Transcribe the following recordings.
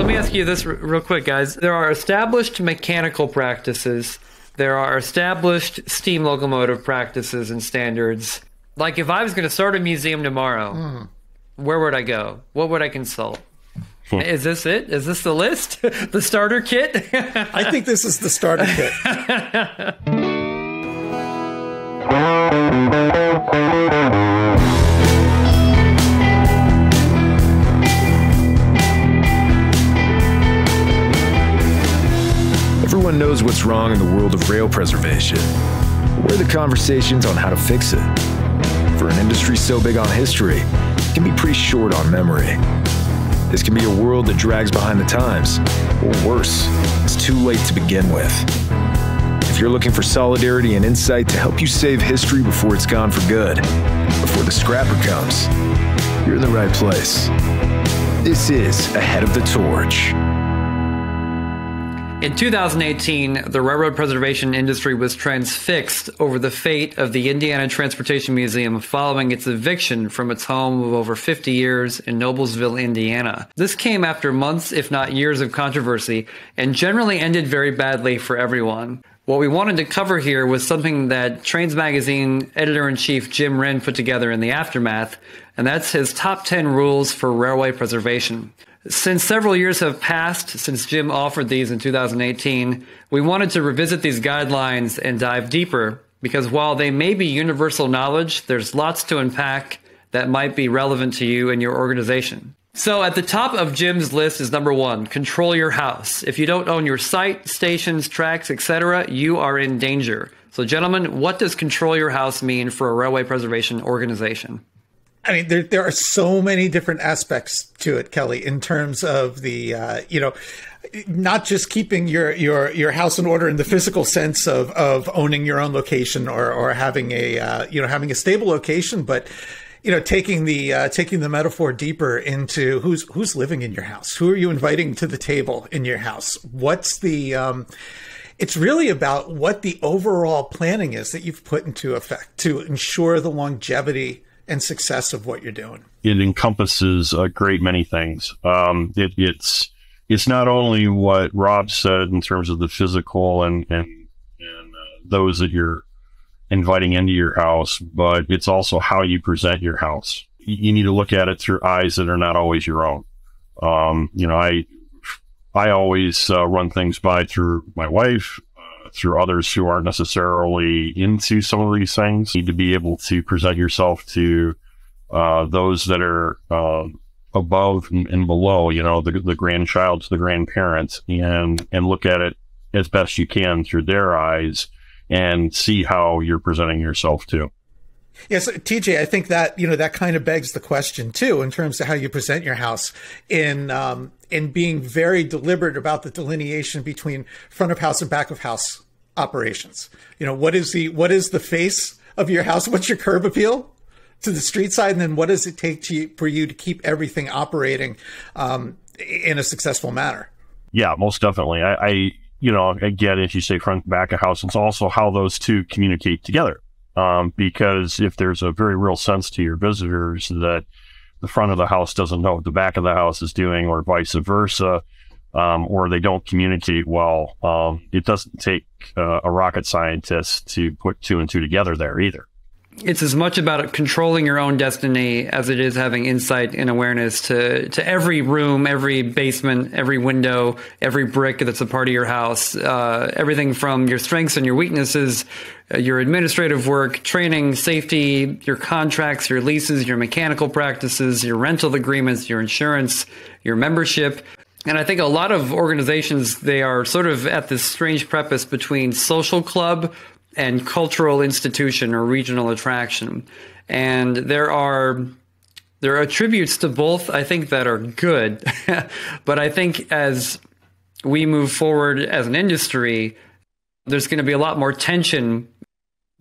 let me ask you this real quick, guys. There are established mechanical practices. There are established steam locomotive practices and standards. Like if I was going to start a museum tomorrow, where would I go? What would I consult? Is this it? Is this the list? The starter kit? I think this is the starter kit. Everyone knows what's wrong in the world of rail preservation. Where are the conversations on how to fix it? For an industry so big on history, it can be pretty short on memory. This can be a world that drags behind the times, or worse, it's too late to begin with. If you're looking for solidarity and insight to help you save history before it's gone for good, before the scrapper comes, you're in the right place. This is Ahead of the Torch. In 2018, the railroad preservation industry was transfixed over the fate of the Indiana Transportation Museum following its eviction from its home of over 50 years in Noblesville, Indiana. This came after months, if not years, of controversy and generally ended very badly for everyone. What we wanted to cover here was something that Trains Magazine editor-in-chief Jim Wrinn put together in the aftermath, and that's his top 10 rules for railway preservation. Since several years have passed since Jim offered these in 2018, we wanted to revisit these guidelines and dive deeper, because while they may be universal knowledge, there's lots to unpack that might be relevant to you and your organization. So at the top of Jim's list is number 1, control your house. If you don't own your site, stations, tracks, etc., you are in danger. So gentlemen, what does control your house mean for a railway preservation organization? I mean, there are so many different aspects to it, Kelly, in terms of the, not just keeping your house in order in the physical sense of owning your own location or having having a stable location, but, taking the metaphor deeper into who's living in your house. Who are you inviting to the table in your house? What's the, it's really about what the overall planning is that you've put into effect to ensure the longevity and success of what you're doing. It encompasses a great many things. It's not only what Rob said in terms of the physical and those that you're inviting into your house, but it's also how you present your house. You need to look at it through eyes that are not always your own. I always run things by through my wife, through others who aren't necessarily into some of these things. You need to be able to present yourself to those that are above and below, the grandchild to the grandparents, and look at it as best you can through their eyes and see how you're presenting yourself too. Yes, TJ, I think that, that kind of begs the question too, in terms of how you present your house in being very deliberate about the delineation between front of house and back of house operations. What is the face of your house? What's your curb appeal to the street side? And then what does it take for you to keep everything operating, in a successful manner? Yeah, most definitely. I again, as you say, front, back of house, it's also how those two communicate together. Because if there's a very real sense to your visitors that the front of the house doesn't know what the back of the house is doing, or vice versa, or they don't communicate well, it doesn't take a rocket scientist to put 2 and 2 together there either. It's as much about controlling your own destiny as it is having insight and awareness to every room, every basement, every window, every brick that's a part of your house, everything from your strengths and your weaknesses, your administrative work, training, safety, your contracts, your leases, your mechanical practices, your rental agreements, your insurance, your membership. And I think a lot of organizations, they are sort of at this strange preface between social club and cultural institution or regional attraction. And there are attributes to both, I think, that are good. But I think as we move forward as an industry, there's going to be a lot more tension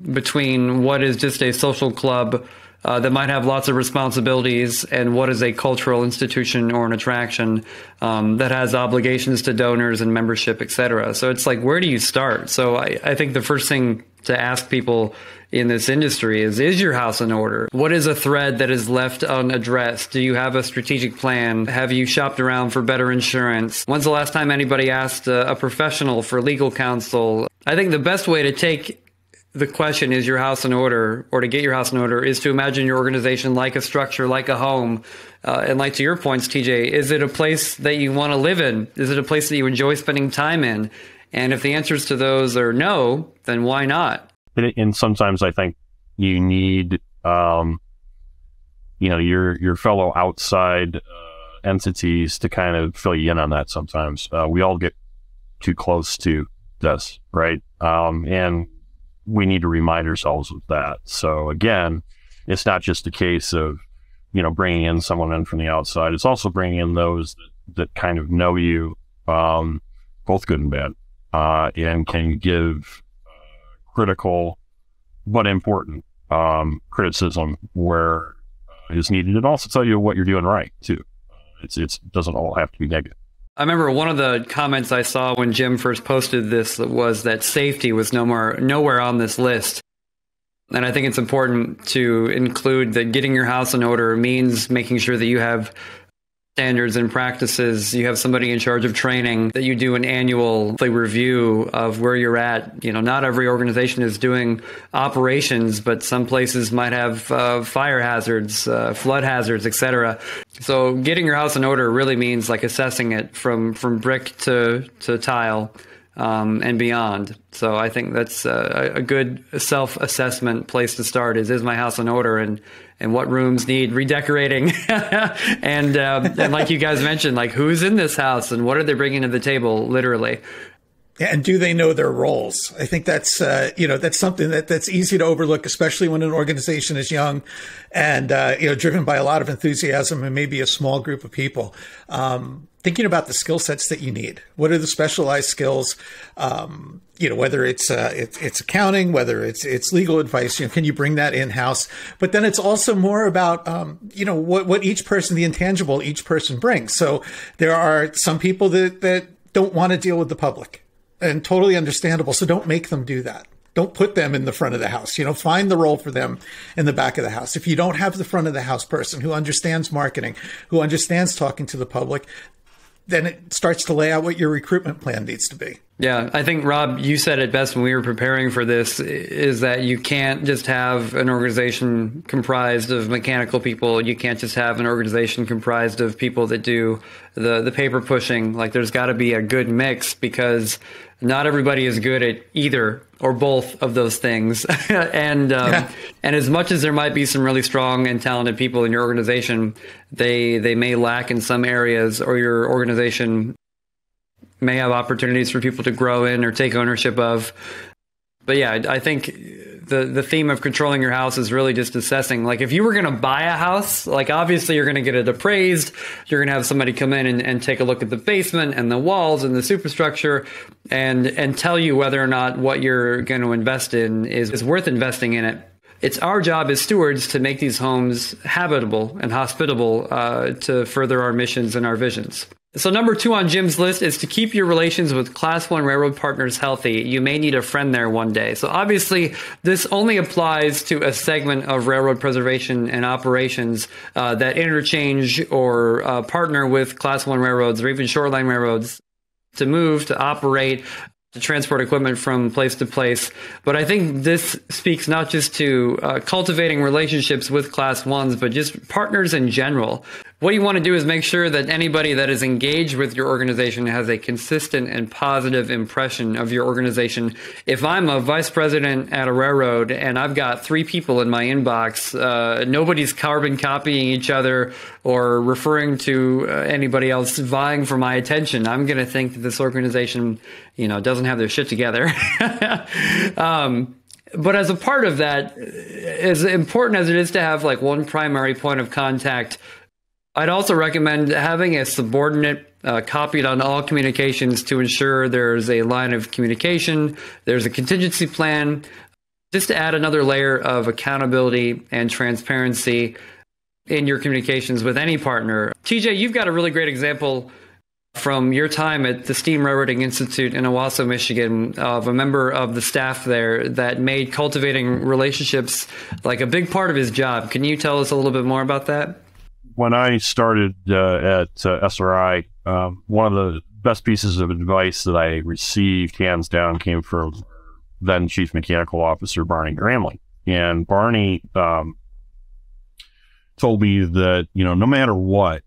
between what is just a social club that might have lots of responsibilities and what is a cultural institution or an attraction that has obligations to donors and membership, et cetera. So it's like, where do you start? So I think the first thing to ask people in this industry is your house in order? What is a thread that is left unaddressed? Do you have a strategic plan? Have you shopped around for better insurance? When's the last time anybody asked a professional for legal counsel? I think the best way to take the question, is your house in order, or to get your house in order, is to imagine your organization like a structure, like a home. And like to your points, TJ, is it a place that you want to live in? Is it a place that you enjoy spending time in? And if the answers to those are no, then why not? And sometimes I think you need, your fellow outside entities to kind of fill you in on that. Sometimes we all get too close to this, right? And we need to remind ourselves of that. So again, it's not just a case of, bringing in someone in from the outside. It's also bringing in those that kind of know you, both good and bad, and can give critical but important criticism where is needed, and also tell you what you're doing right too. It doesn't all have to be negative. I remember one of the comments I saw when Jim first posted this was that safety was nowhere on this list. And I think it's important to include that getting your house in order means making sure that you have standards and practices, you have somebody in charge of training, that you do an annual review of where you're at. Not every organization is doing operations, but some places might have fire hazards, flood hazards, etc. So getting your house in order really means assessing it from brick to tile and beyond. So I think that's a good self-assessment place to start is my house in order, and what rooms need redecorating and like you guys mentioned, who's in this house and what are they bringing to the table, literally. And do they know their roles? I think that's, that's something that's easy to overlook, especially when an organization is young and, driven by a lot of enthusiasm and maybe a small group of people. Thinking about the skill sets that you need. What are the specialized skills? Whether it's accounting, whether it's legal advice, can you bring that in-house? But then it's also more about, what each person, the intangible each person brings. So there are some people that don't want to deal with the public, and totally understandable. So don't make them do that. Don't put them in the front of the house. Find the role for them in the back of the house. If you don't have the front of the house person who understands marketing, who understands talking to the public, then it starts to lay out what your recruitment plan needs to be. Yeah, I think, Rob, you said it best when we were preparing for this, is that you can't just have an organization comprised of mechanical people. You can't just have an organization comprised of people that do the paper pushing. There's got to be a good mix, because not everybody is good at either or both of those things. And as much as there might be some really strong and talented people in your organization, they may lack in some areas, or your organization may have opportunities for people to grow in or take ownership of. But yeah, I think the theme of controlling your house is really just assessing. If you were going to buy a house, obviously you're going to get it appraised. You're going to have somebody come in and take a look at the basement and the walls and the superstructure and tell you whether or not what you're going to invest in is worth investing in it. It's our job as stewards to make these homes habitable and hospitable to further our missions and our visions. So number 2 on Jim's list is to keep your relations with Class 1 railroad partners healthy. You may need a friend there one day. So obviously, this only applies to a segment of railroad preservation and operations that interchange or partner with Class 1 railroads or even shoreline railroads to move, to operate, to transport equipment from place to place. But I think this speaks not just to cultivating relationships with Class 1s, but just partners in general. What you want to do is make sure that anybody that is engaged with your organization has a consistent and positive impression of your organization. If I'm a vice president at a railroad and I've got 3 people in my inbox, nobody's carbon copying each other or referring to anybody else vying for my attention, I'm going to think that this organization, doesn't have their shit together. But as a part of that, as important as it is to have one primary point of contact, I'd also recommend having a subordinate copied on all communications to ensure there's a line of communication, there's a contingency plan, just to add another layer of accountability and transparency in your communications with any partner. TJ, you've got a really great example from your time at the Steam Railroading Institute in Owasso, Michigan, of a member of the staff there that made cultivating relationships like a big part of his job. Can you tell us a little bit more about that? When I started at SRI, one of the best pieces of advice that I received, hands down, came from then Chief Mechanical Officer Barney Gramling. And Barney told me that, no matter what,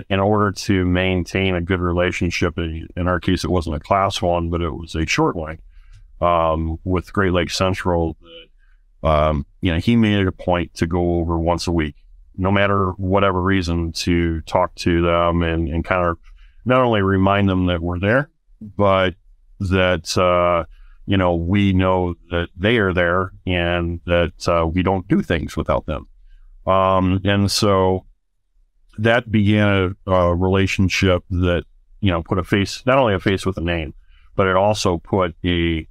in order to maintain a good relationship, in our case, it wasn't a class one, but it was a short line with Great Lakes Central. He made it a point to go over once a week, no matter whatever reason, to talk to them and kind of not only remind them that we're there, but that, we know that they are there and that we don't do things without them. And so that began a relationship that, put a face, not only a face with a name, but it also put a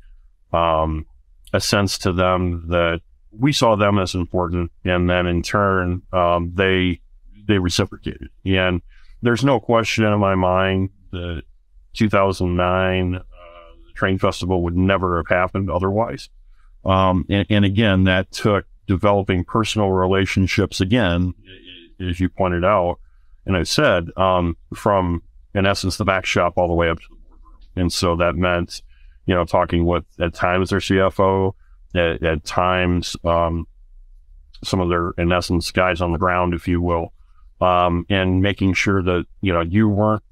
sense to them that we saw them as important. And then in turn, they reciprocated. And there's no question in my mind that 2009, the Train Festival would never have happened otherwise. And again, that took developing personal relationships again, as you pointed out, and I said, from, in essence, the back shop all the way up to the boardroom. And so that meant, talking with, at times, their CFO, at times, some of their, in essence, guys on the ground, if you will, and making sure that, you weren't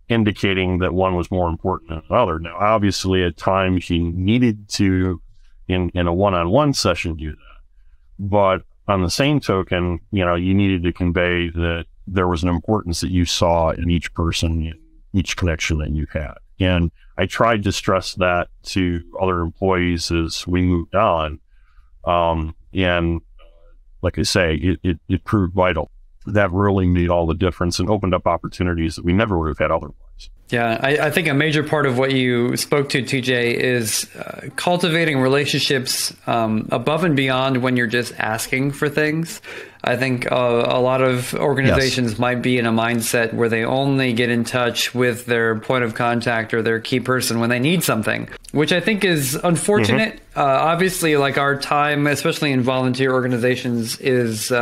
indicating that one was more important than another. Now, obviously, at times, you needed to, in a one-on-one session, do that. But on the same token, you needed to convey that there was an importance that you saw in each person, in each connection that you had. And I tried to stress that to other employees as we moved on. And like I say, it proved vital. That really made all the difference and opened up opportunities that we never would have had otherwise. Yeah, I think a major part of what you spoke to, TJ, is cultivating relationships above and beyond when you're just asking for things. I think a lot of organizations might be in a mindset where they only get in touch with their point of contact or their key person when they need something, which I think is unfortunate. Obviously, like our time, especially in volunteer organizations, is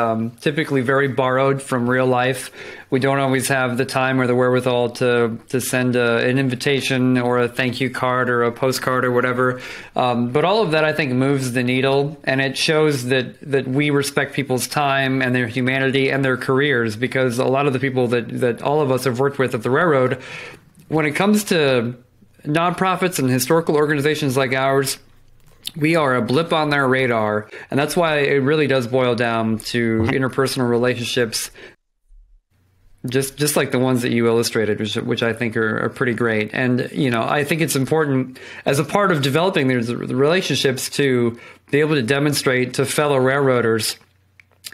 typically very borrowed from real life. We don't always have the time or the wherewithal to send an invitation or a thank you card or a postcard or whatever. But all of that, I think, moves the needle, and it shows that we respect people's time and their humanity and their careers, because a lot of the people that all of us have worked with at the railroad, when it comes to nonprofits and historical organizations like ours, we are a blip on their radar. And that's why it really does boil down to interpersonal relationships, just like the ones that you illustrated, which I think are pretty great. And, I think it's important as a part of developing the relationships to be able to demonstrate to fellow railroaders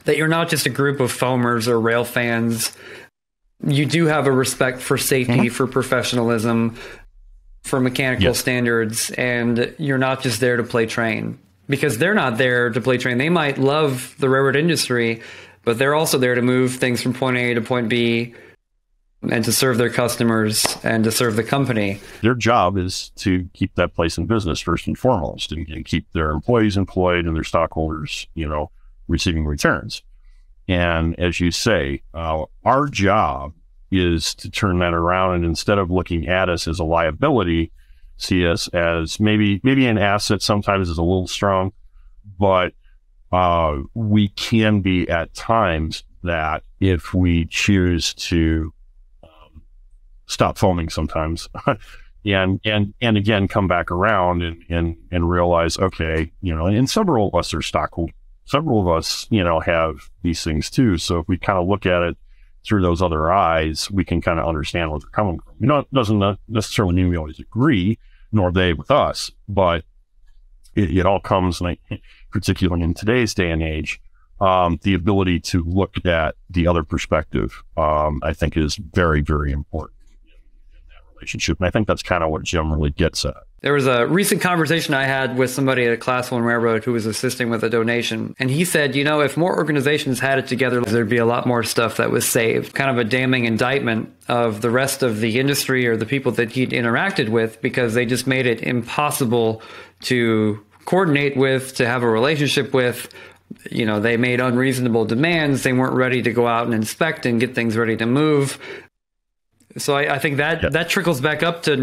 that you're not just a group of foamers or rail fans. You do have a respect for safety, for professionalism, for mechanical standards, and you're not just there to play train, because they're not there to play train. They might love the railroad industry, but they're also there to move things from point A to point B and to serve their customers and to serve the company. Their job is to keep that place in business first and foremost, and keep their employees employed and their stockholders, receiving returns. And as you say, our job is to turn that around, and instead of looking at us as a liability, see us as maybe an asset. Sometimes is a little strong, but we can be at times that if we choose to stop foaming sometimes and again come back around and realize, okay, and several of us are stockholders. Several of us, have these things too. So if we kind of look at it through those other eyes, we can kind of understand where they're coming from. It doesn't necessarily mean we always agree, nor they with us, but it all comes, particularly in today's day and age, the ability to look at the other perspective, I think is very, very important in that relationship. And I think that's kind of what Jim really gets at. There was a recent conversation I had with somebody at a Class 1 railroad who was assisting with a donation. And he said, if more organizations had it together, there'd be a lot more stuff that was saved. Kind of a damning indictment of the rest of the industry or the people that he'd interacted with, because they just made it impossible to coordinate with, to have a relationship with. They made unreasonable demands. They weren't ready to go out and inspect and get things ready to move. So I think that trickles back up to,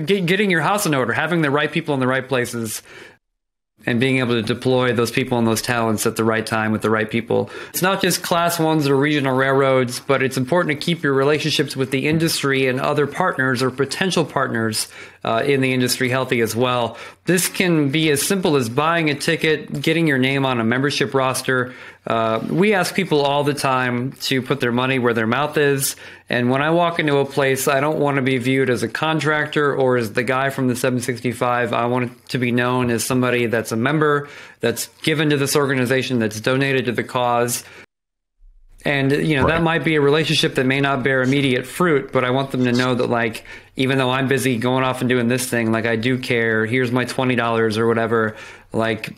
getting your house in order, having the right people in the right places, and being able to deploy those people and those talents at the right time with the right people. It's not just Class 1s or regional railroads, but it's important to keep your relationships with the industry and other partners or potential partners in the industry healthy as well. This can be as simple as buying a ticket, getting your name on a membership roster. We ask people all the time to put their money where their mouth is. And when I walk into a place, I don't want to be viewed as a contractor or as the guy from the 765. I want it to be known as somebody that's a member, that's given to this organization, that's donated to the cause. And, that might be a relationship that may not bear immediate fruit, but I want them to know that, even though I'm busy going off and doing this thing, I do care. Here's my $20 or whatever.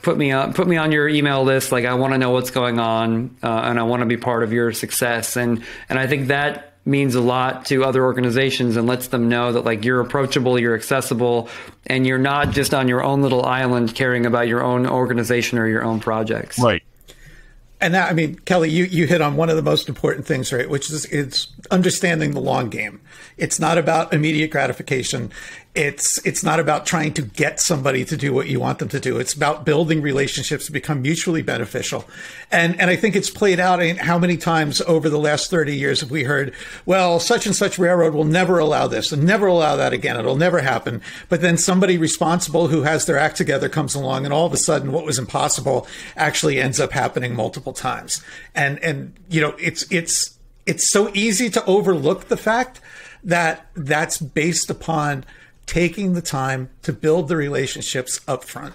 Put me on your email list. I want to know what's going on, and I want to be part of your success. And I think that means a lot to other organizations and lets them know that you're approachable, you're accessible, and you're not just on your own little island caring about your own organization or your own projects. Right. And that, Kelly, you hit on one of the most important things, right? Which is it's understanding the long game. It's not about immediate gratification. It's not about trying to get somebody to do what you want them to do. It's about building relationships to become mutually beneficial. And I think it's played out in how many times over the last 30 years have we heard, well, such and such railroad will never allow this and never allow that again. It'll never happen. But then somebody responsible who has their act together comes along, and all of a sudden what was impossible actually ends up happening multiple times. And it's so easy to overlook the fact that that's based upon taking the time to build the relationships up front.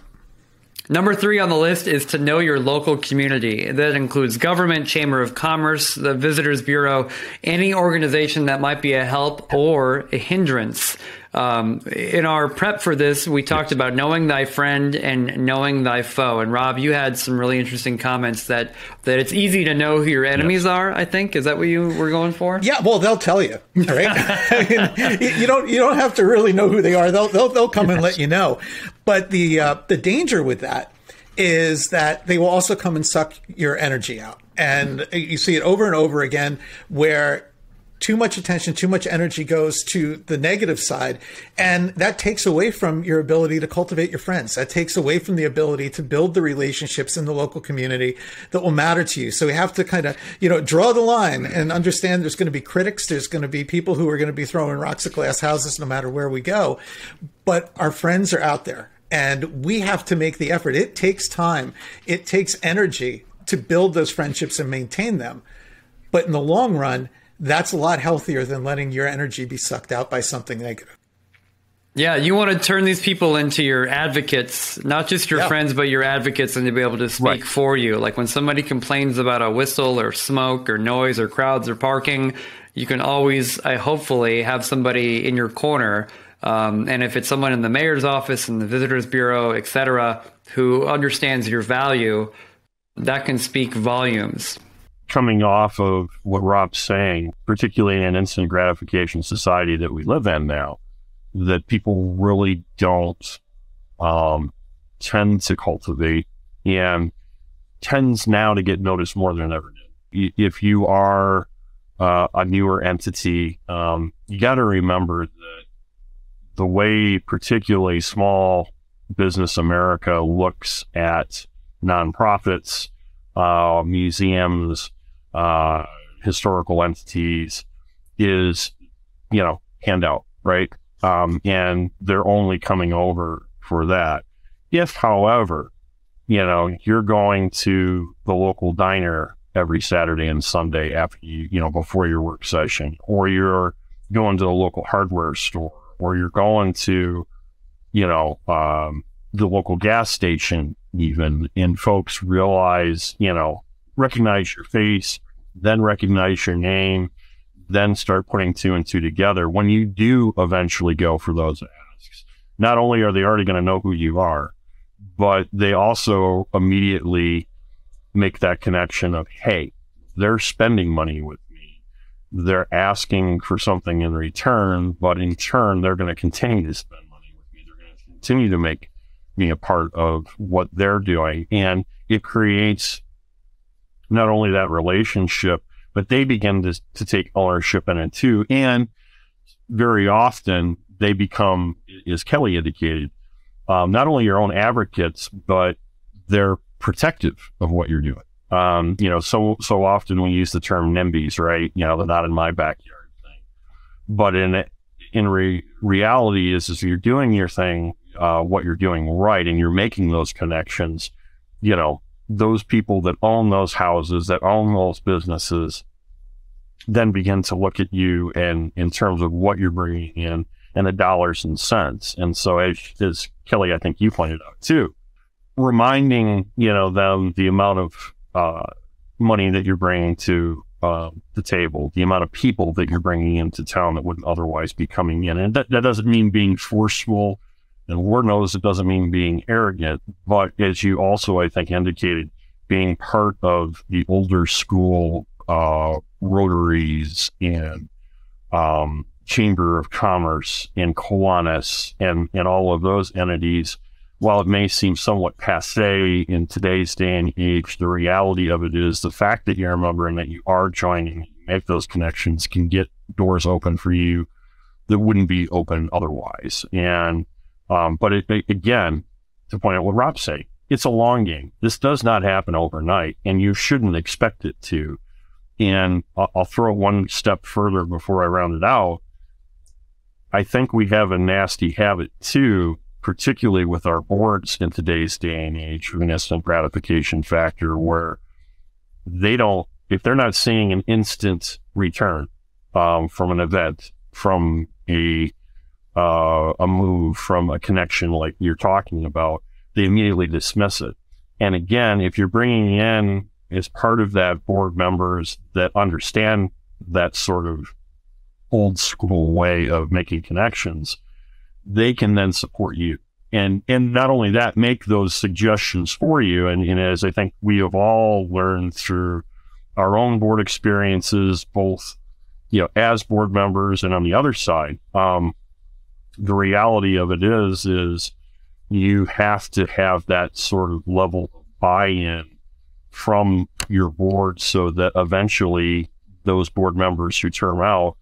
Number 3 on the list is to know your local community. That includes government, Chamber of Commerce, the Visitors Bureau, any organization that might be a help or a hindrance. In our prep for this, we talked about knowing thy friend and knowing thy foe. And Rob, you had some really interesting comments that it's easy to know who your enemies are, I think. Is that what you were going for? Yeah, well, they'll tell you, right? You don't have to really know who they are. They'll come and let you know. But the danger with that is that they will also come and suck your energy out. And you see it over and over again where too much attention, too much energy goes to the negative side. And that takes away from your ability to cultivate your friends. That takes away from the ability to build the relationships in the local community that will matter to you. So we have to kind of, draw the line and understand there's going to be critics. There's going to be people who are going to be throwing rocks at glass houses no matter where we go. But our friends are out there and we have to make the effort. It takes time. It takes energy to build those friendships and maintain them. But in the long run, that's a lot healthier than letting your energy be sucked out by something negative. Yeah, you want to turn these people into your advocates, not just your friends, but your advocates, and to be able to speak for you. Like when somebody complains about a whistle or smoke or noise or crowds or parking, you can always, hopefully, have somebody in your corner. And if it's someone in the mayor's office and the visitors bureau, et cetera, who understands your value, that can speak volumes. Coming off of what Rob's saying, particularly in an instant gratification society that we live in now, that people really don't tend to cultivate and tends now to get noticed more than ever did. If you are a newer entity, you got to remember that the way particularly small business America looks at nonprofits, museums, historical entities is, handout, right? And they're only coming over for that. If, however, you're going to the local diner every Saturday and Sunday after before your work session, or you're going to the local hardware store, or you're going to, the local gas station even, and folks realize, recognize your face, then recognize your name, then start putting 2 and 2 together. When you do eventually go for those asks, not only are they already going to know who you are, but they also immediately make that connection of, hey, they're spending money with me. They're asking for something in return, but in turn, they're going to continue to spend money with me. They're going to continue to make me a part of what they're doing. And it creates not only that relationship, but they begin to take ownership in it too. And very often they become, as Kelly indicated, not only your own advocates, but they're protective of what you're doing. So often we use the term NIMBYs, right? They're not in my backyard thing. But in reality is you're doing your thing, what you're doing right, and you're making those connections, those people that own those houses, that own those businesses, then begin to look at you and in terms of what you're bringing in and the dollars and cents. And so as Kelly, I think you pointed out too, reminding, them the amount of money that you're bringing to the table, the amount of people that you're bringing into town that wouldn't otherwise be coming in. And that doesn't mean being forceful, and Lord knows it doesn't mean being arrogant, but as you also, I think, indicated, being part of the older school Rotaries and Chamber of Commerce and Kiwanis and all of those entities. While it may seem somewhat passé in today's day and age, the reality of it is the fact that you're a member and that you are joining, make those connections, can get doors open for you that wouldn't be open otherwise. And but again, to point out what Rob's saying, it's a long game. This does not happen overnight, and you shouldn't expect it to. And I'll throw one step further before I round it out. I think we have a nasty habit too, particularly with our boards in today's day and age, of an instant gratification factor, where if they're not seeing an instant return from an event, from a move, from a connection like you're talking about, they immediately dismiss it. And again, if you're bringing in as part of that board members that understand that sort of old school way of making connections, they can then support you. And not only that, make those suggestions for you. And as I think we have all learned through our own board experiences, both, as board members and on the other side, the reality of it is you have to have that sort of level of buy-in from your board so that eventually those board members who turn out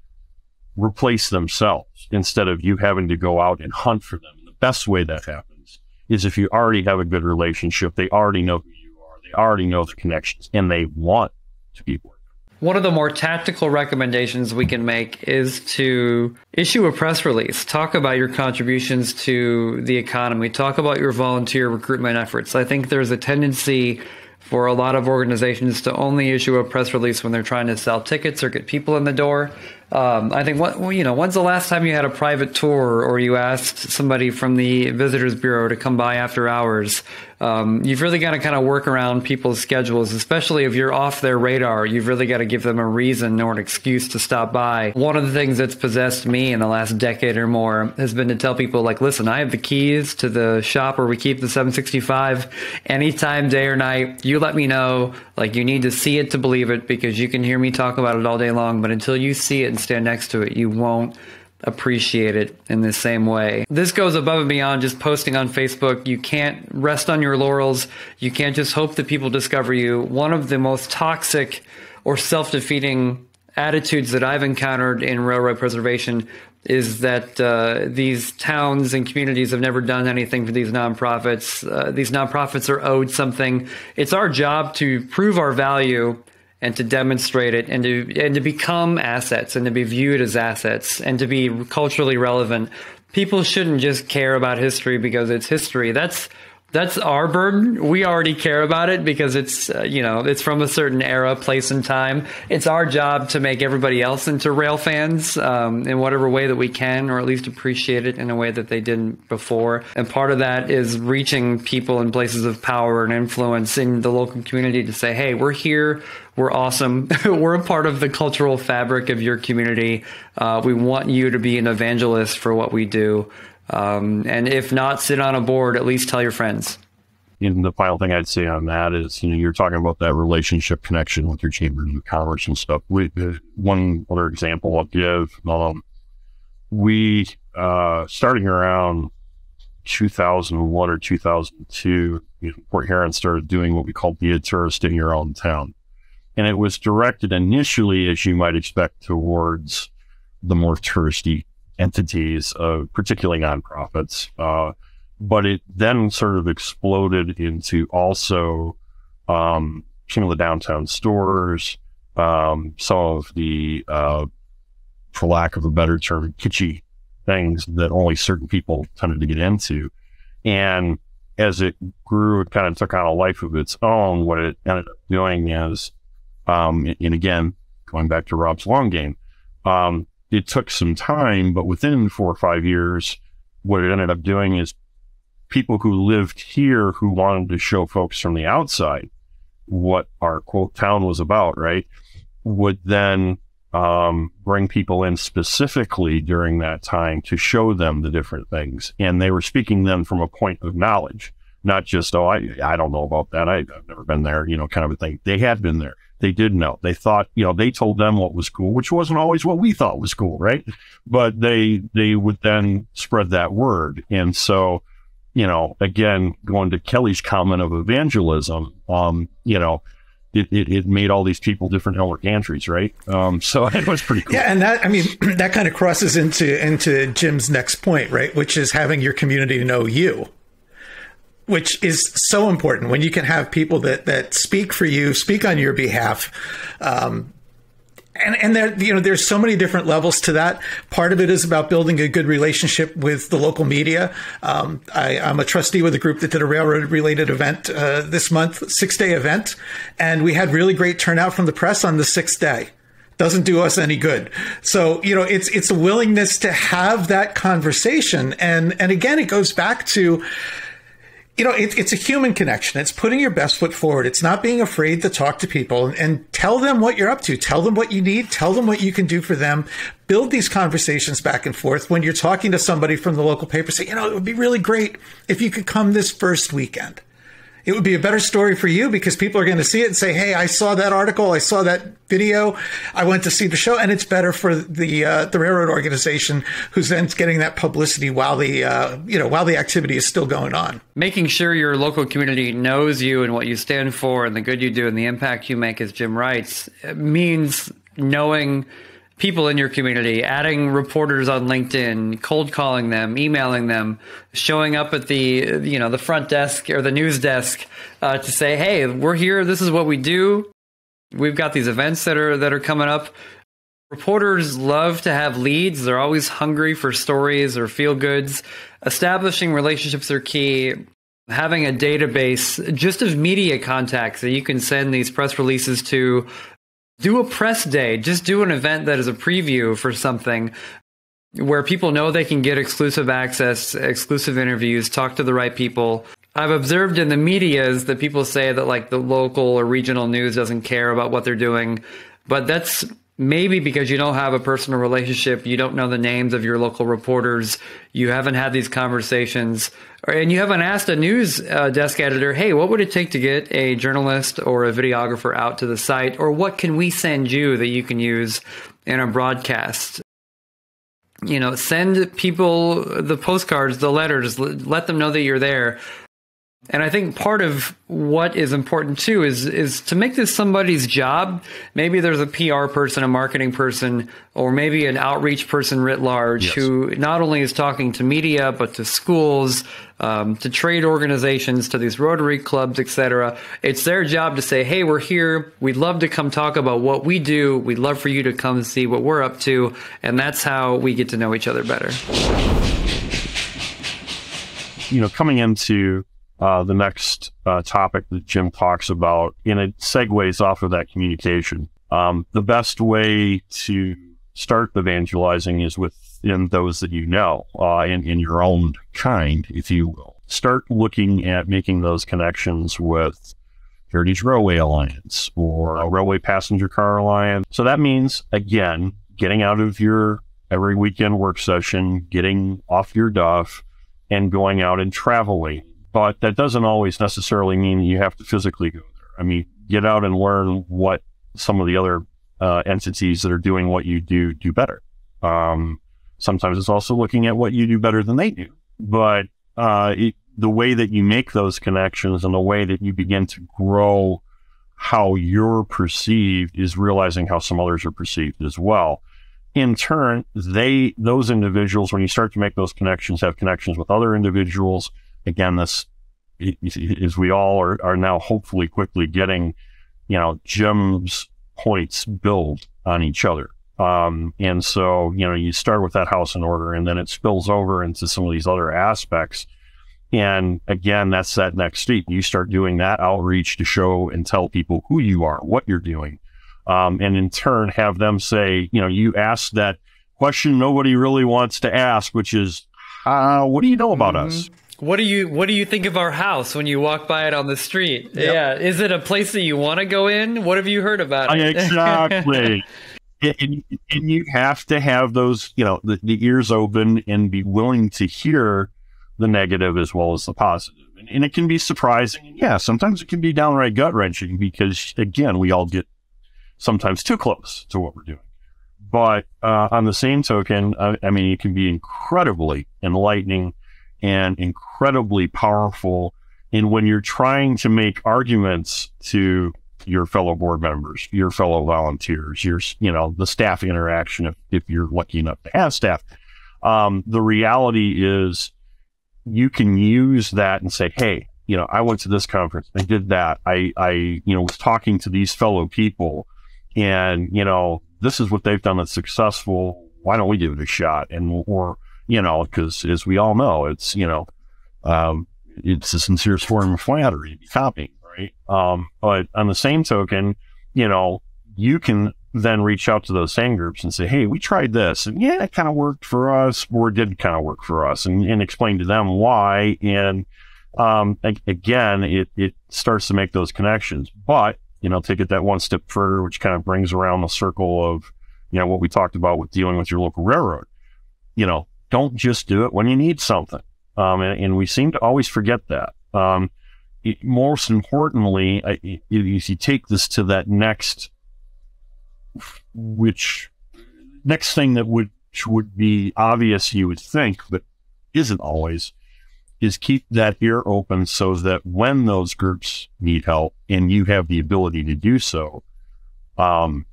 replace themselves instead of you having to go out and hunt for them. And the best way that happens is if you already have a good relationship, they already know who you are, they already know the connections, and they want to be board. One of the more tactical recommendations we can make is to issue a press release. Talk about your contributions to the economy. Talk about your volunteer recruitment efforts. I think there's a tendency for a lot of organizations to only issue a press release when they're trying to sell tickets or get people in the door. I think, when's the last time you had a private tour or you asked somebody from the Visitors Bureau to come by after hours? You've really got to kind of work around people's schedules, especially if you're off their radar. You've really got to give them a reason or an excuse to stop by. One of the things that's possessed me in the last decade or more has been to tell people, like, listen, I have the keys to the shop where we keep the 765. Anytime, day or night, you let me know. Like, you need to see it to believe it, because you can hear me talk about it all day long, but until you see it and stand next to it, you won't appreciate it in the same way. This goes above and beyond just posting on Facebook. You can't rest on your laurels. You can't just hope that people discover you. One of the most toxic or self-defeating attitudes that I've encountered in railroad preservation is that these towns and communities have never done anything for these nonprofits. These nonprofits are owed something. It's our job to prove our value and to demonstrate it, and to become assets, and to be viewed as assets, and to be culturally relevant. People shouldn't just care about history because it's history. That's our burden. We already care about it because it's it's from a certain era, place, and time. It's our job to make everybody else into rail fans in whatever way that we can, or at least appreciate it in a way that they didn't before. And part of that is reaching people in places of power and influence in the local community to say, hey, we're here. We're awesome. We're a part of the cultural fabric of your community. We want you to be an evangelist for what we do. And if not, sit on a board, at least tell your friends. And the final thing I'd say on that is, you're talking about that relationship connection with your chambers of commerce and stuff. One other example I'll give, we, starting around 2001 or 2002, Port Huron started doing what we called Be a Tourist in Your Own Town. And it was directed initially, as you might expect, towards the more touristy entities, particularly nonprofits. But it then sort of exploded into also some of the downtown stores, some of the, for lack of a better term, kitschy things that only certain people tended to get into. And as it grew, it kind of took on a life of its own. What it ended up doing is, and again, going back to Rob's long game, it took some time, but within 4 or 5 years, what it ended up doing is people who lived here who wanted to show folks from the outside what our quote town was about, right, would then bring people in specifically during that time to show them the different things. And they were speaking then from a point of knowledge, not just, I don't know about that. I've never been there, kind of a thing. They had been there. They did know. They thought, they told them what was cool, which wasn't always what we thought was cool, right? But they would then spread that word. And so, again, going to Kelly's comment of evangelism, it made all these people different network entries, right? So it was pretty cool. Yeah, and that kind of crosses into Jim's next point, right? Which is having your community know you, which is so important when you can have people that speak for you, speak on your behalf. And there, there's so many different levels to that. Part of it is about building a good relationship with the local media. I'm a trustee with a group that did a railroad related event this month, 6-day event. And we had really great turnout from the press on the 6th day. Doesn't do us any good. So, it's a willingness to have that conversation. And again, it goes back to, it's a human connection. It's putting your best foot forward. It's not being afraid to talk to people and tell them what you're up to. Tell them what you need. Tell them what you can do for them. Build these conversations back and forth. When you're talking to somebody from the local paper, say, it would be really great if you could come this first weekend. It would be a better story for you because people are going to see it and say, hey, I saw that article. I saw that video. I went to see the show. And it's better for the railroad organization who's then getting that publicity while the activity is still going on. Making sure your local community knows you and what you stand for and the good you do and the impact you make, as Jim writes, means knowing people in your community, adding reporters on LinkedIn, cold calling them, emailing them, showing up at the front desk or the news desk to say, hey, we're here. This is what we do. We've got these events that are coming up. Reporters love to have leads. They're always hungry for stories or feel goods. Establishing relationships are key. Having a database just of media contacts that you can send these press releases to. Do a press day. Just do an event that is a preview for something where people know they can get exclusive access, exclusive interviews, talk to the right people. I've observed in the medias that people say that the local or regional news doesn't care about what they're doing, but that's maybe because you don't have a personal relationship. You don't know the names of your local reporters. You haven't had these conversations, and you haven't asked a news desk editor, hey, what would it take to get a journalist or a videographer out to the site? Or what can we send you that you can use in a broadcast? Send people the postcards, the letters, let them know that you're there. And I think part of what is important too is to make this somebody's job. Maybe there's a PR person, a marketing person, or maybe an outreach person writ large who not only is talking to media, but to schools, to trade organizations, to these Rotary clubs, etc. It's their job to say, hey, we're here. We'd love to come talk about what we do. We'd love for you to come see what we're up to. And that's how we get to know each other better. Coming into the next topic that Jim talks about, and it segues off of that communication. The best way to start evangelizing is within those that you know, in your own kind, if you will. Start looking at making those connections with Heritage Railway Alliance or a Railway Passenger Car Alliance. So that means, again, getting out of your every weekend work session, getting off your duff and going out and traveling. But that doesn't always necessarily mean you have to physically go there. I mean, get out and learn what some of the other entities that are doing what you do better. Sometimes it's also looking at what you do better than they do. But the way that you make those connections and the way that you begin to grow how you're perceived is realizing how some others are perceived as well. In turn, those individuals, when you start to make those connections, have connections with other individuals. Again, this is we all are now hopefully quickly getting, Jim's points build on each other. And so, you start with that house in order, and then it spills over into some of these other aspects. And again, that's that next step. You start doing that outreach to show and tell people who you are, what you're doing. And in turn, have them say, you ask that question nobody really wants to ask, which is, what do you know about us? What do you think of our house when you walk by it on the street? Yep. Yeah. Is it a place that you want to go in? What have you heard about it? Exactly. And you have to have those, the ears open and be willing to hear the negative as well as the positive. And it can be surprising. Yeah, sometimes it can be downright gut-wrenching because, again, we all get sometimes too close to what we're doing. But on the same token, it can be incredibly enlightening and incredibly powerful. And when you're trying to make arguments to your fellow board members, your fellow volunteers, the staff interaction, if you're lucky enough to have staff, the reality is you can use that and say, hey, I went to this conference, I did that, I was talking to these fellow people, and this is what they've done that's successful. Why don't we give it a shot? Because as we all know, it's it's a sincere form of flattery to be copying, right? But on the same token, you can then reach out to those same groups and say, hey, we tried this, and yeah, it kind of worked for us, or it didn't kind of work for us, and explain to them why. And again, it starts to make those connections. But take it that one step further, which kind of brings around the circle of what we talked about with dealing with your local railroad. Don't just do it when you need something, and we seem to always forget that. Most importantly, if you take this to that next thing that would be obvious, you would think, but isn't always, is keep that ear open so that when those groups need help and you have the ability to do so,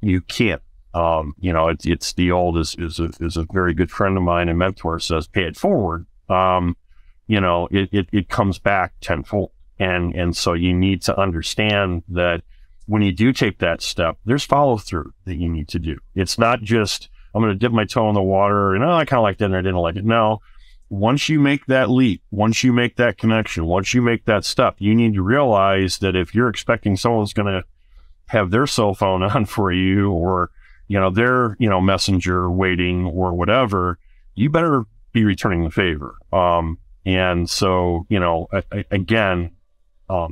you can. It's the old, is a very good friend of mine and mentor says, pay it forward. It comes back tenfold. And so you need to understand that when you do take that step, there's follow through that you need to do. It's not just, I'm going to dip my toe in the water and, I kind of liked it and I didn't like it. No, once you make that leap, once you make that connection, once you make that step, you need to realize that if you're expecting someone's going to have their cell phone on for you, or, their, messenger waiting or whatever, you better be returning the favor. And so, again,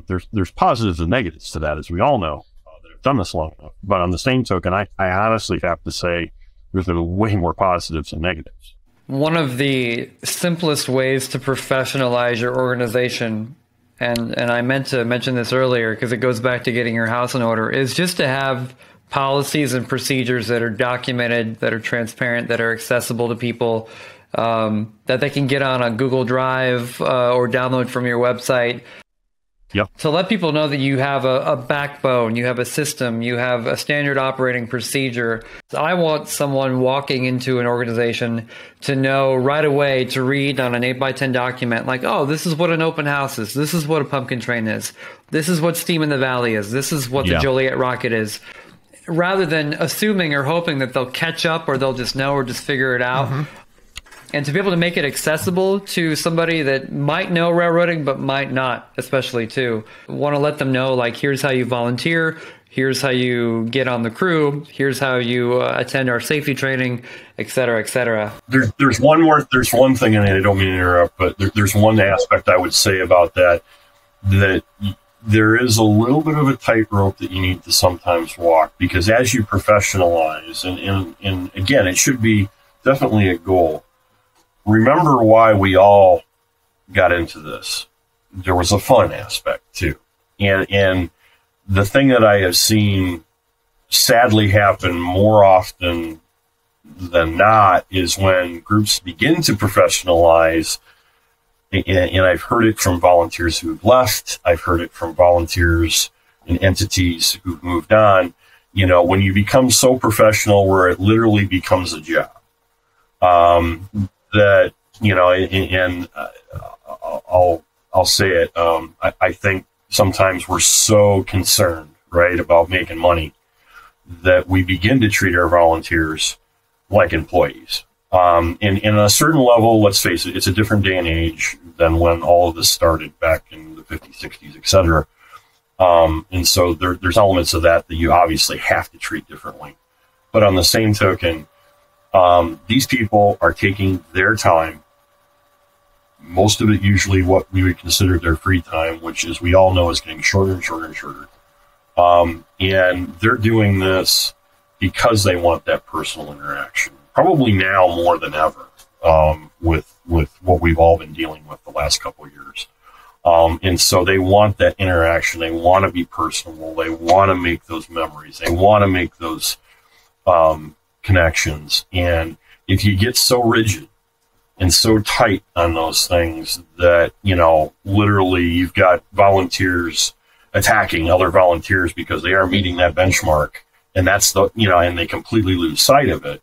there's positives and negatives to that, as we all know, that have done this long enough. But on the same token, I honestly have to say there's way more positives than negatives. One of the simplest ways to professionalize your organization, and I meant to mention this earlier because it goes back to getting your house in order, is just to have policies and procedures that are documented, that are transparent, that are accessible to people, that they can get on a Google Drive or download from your website. Yep. So let people know that you have a backbone, you have a system, you have a standard operating procedure. I want someone walking into an organization to know right away, to read on an 8x10 document, like, oh, this is what an open house is. This is what a pumpkin train is. This is what Steam in the Valley is. This is what the Joliet Rocket is. Rather than assuming or hoping that they'll catch up or they'll just know or just figure it out. Mm-hmm. And to be able to make it accessible to somebody that might know railroading but might not, especially too. Want to let them know, like, here's how you volunteer, here's how you get on the crew, here's how you attend our safety training, et cetera, et cetera. There's one thing, and I don't mean to interrupt, but there's one aspect I would say about that there is a little bit of a tightrope that you need to sometimes walk, because as you professionalize, and again, it should be definitely a goal. Remember why we all got into this. There was a fun aspect too. And the thing that I have seen sadly happen more often than not is when groups begin to professionalize, and I've heard it from volunteers who've left, I've heard it from volunteers and entities who've moved on, when you become so professional where it literally becomes a job, that, and I'll say it, I think sometimes we're so concerned, right, about making money that we begin to treat our volunteers like employees. In a certain level, let's face it, it's a different day and age than when all of this started back in the 50s, 60s, et cetera. And so there's elements of that you obviously have to treat differently. But on the same token, these people are taking their time, most of it usually what we would consider their free time, which, as we all know, is getting shorter and shorter and shorter. And they're doing this because they want that personal interaction, probably now more than ever, with what we've all been dealing with the last couple of years. And so they want that interaction. They want to be personal. They want to make those memories. They want to make those connections. And if you get so rigid and so tight on those things that, literally you've got volunteers attacking other volunteers because they are meeting that benchmark, and that's and they completely lose sight of it,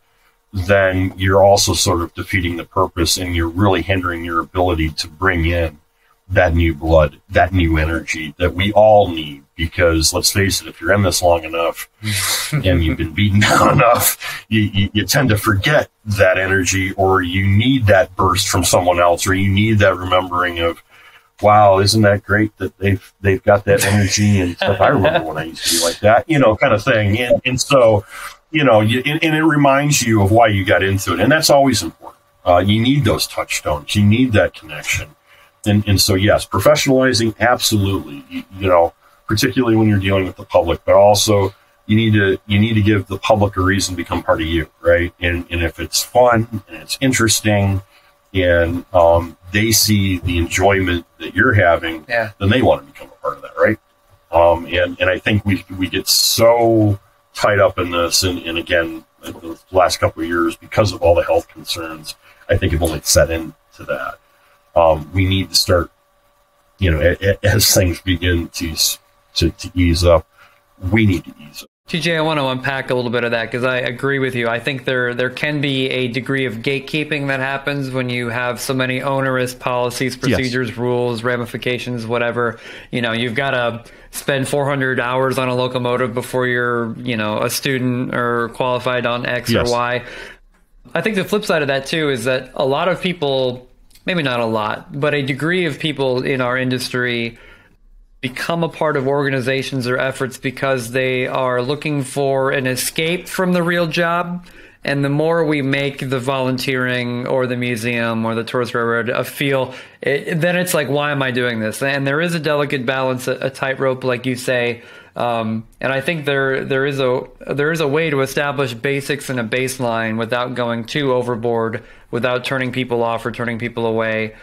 then you're also sort of defeating the purpose, and you're really hindering your ability to bring in that new blood, that new energy that we all need. Because let's face it, if you're in this long enough and you've been beaten down enough, you tend to forget that energy, or you need that burst from someone else, or you need that remembering of, wow, isn't that great that they've got that energy and stuff. I remember when I used to be like that, kind of thing. And so, and it reminds you of why you got into it. And that's always important. You need those touchstones. You need that connection. And so, yes, professionalizing, absolutely, particularly when you're dealing with the public, but also you need to give the public a reason to become part of you, right? And if it's fun and it's interesting, and they see the enjoyment that you're having, then they want to become a part of that, right? And I think we get so tied up in this, and again, the last couple of years, because of all the health concerns, I think have only set into that. We need to start, as things begin to ease up, we need to ease up. TJ, I want to unpack a little bit of that, because I agree with you. I think there can be a degree of gatekeeping that happens when you have so many onerous policies, procedures, rules, ramifications, whatever. You've got to spend 400 hours on a locomotive before you're, a student or qualified on X or Y. I think the flip side of that, too, is that a lot of people, maybe not a lot, but a degree of people in our industry become a part of organizations or efforts because they are looking for an escape from the real job. And the more we make the volunteering or the museum or the tourist railroad then it's like, why am I doing this? And there is a delicate balance, a tightrope, like you say. And I think there is a way to establish basics and a baseline without going too overboard, without turning people off or turning people away.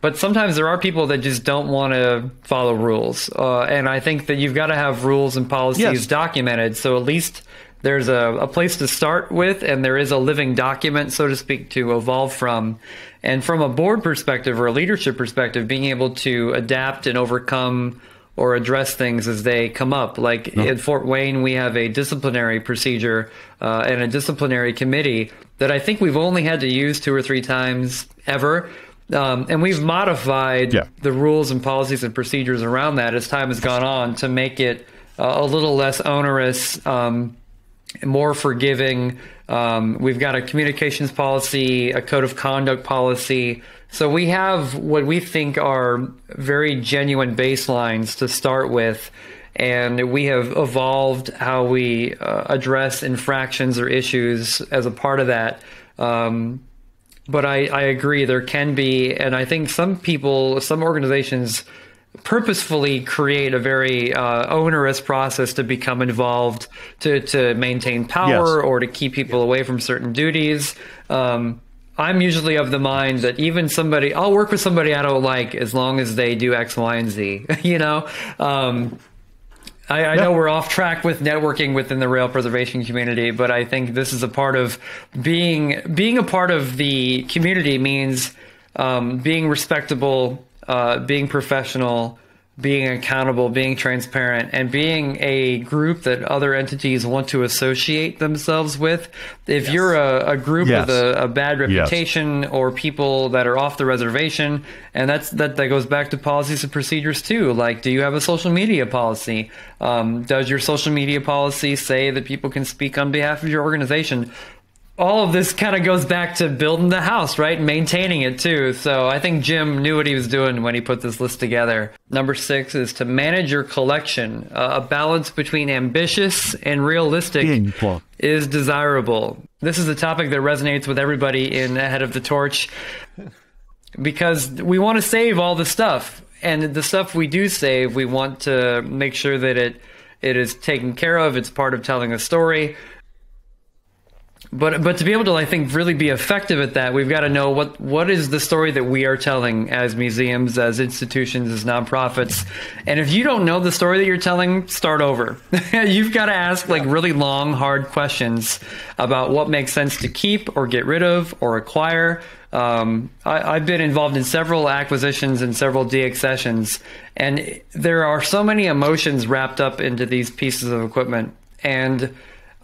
But sometimes there are people that just don't want to follow rules. And I think that you've got to have rules and policies documented. So at least there's a place to start with, and there is a living document, so to speak, to evolve from. And from a board perspective or a leadership perspective, being able to adapt and overcome or address things as they come up. Like in Fort Wayne, we have a disciplinary procedure and a disciplinary committee that I think we've only had to use 2 or 3 times ever. And we've modified the rules and policies and procedures around that as time has gone on to make it a little less onerous, more forgiving. We've got a communications policy, a code of conduct policy. So we have what we think are very genuine baselines to start with. And we have evolved how we address infractions or issues as a part of that. But I agree, there can be, and I think some organizations purposefully create a very onerous process to become involved, to maintain power or to keep people away from certain duties. I'm usually of the mind that even I'll work with somebody I don't like as long as they do X, Y, and Z, you know? I know we're off track with networking within the rail preservation community, but I think this is a part of being a part of the community means being respectable, being professional, being accountable, being transparent, and being a group that other entities want to associate themselves with. If you're a group with a bad reputation or people that are off the reservation, and that goes back to policies and procedures too. Like, do you have a social media policy? Does your social media policy say that people can speak on behalf of your organization? All of this kind of goes back to building the house, right? Maintaining it too. So I think Jim knew what he was doing when he put this list together. Number 6 is to manage your collection. A balance between ambitious and realistic is desirable. This is a topic that resonates with everybody in Ahead of the Torch because we want to save all the stuff. And the stuff we do save, we want to make sure that it is taken care of. It's part of telling a story. But to be able to, I think, really be effective at that, we've got to know what is the story that we are telling as museums, as institutions, as nonprofits. And if you don't know the story that you're telling, start over. You've got to ask like really long, hard questions about what makes sense to keep or get rid of or acquire. I've been involved in several acquisitions and several deaccessions, and there are so many emotions wrapped up into these pieces of equipment. And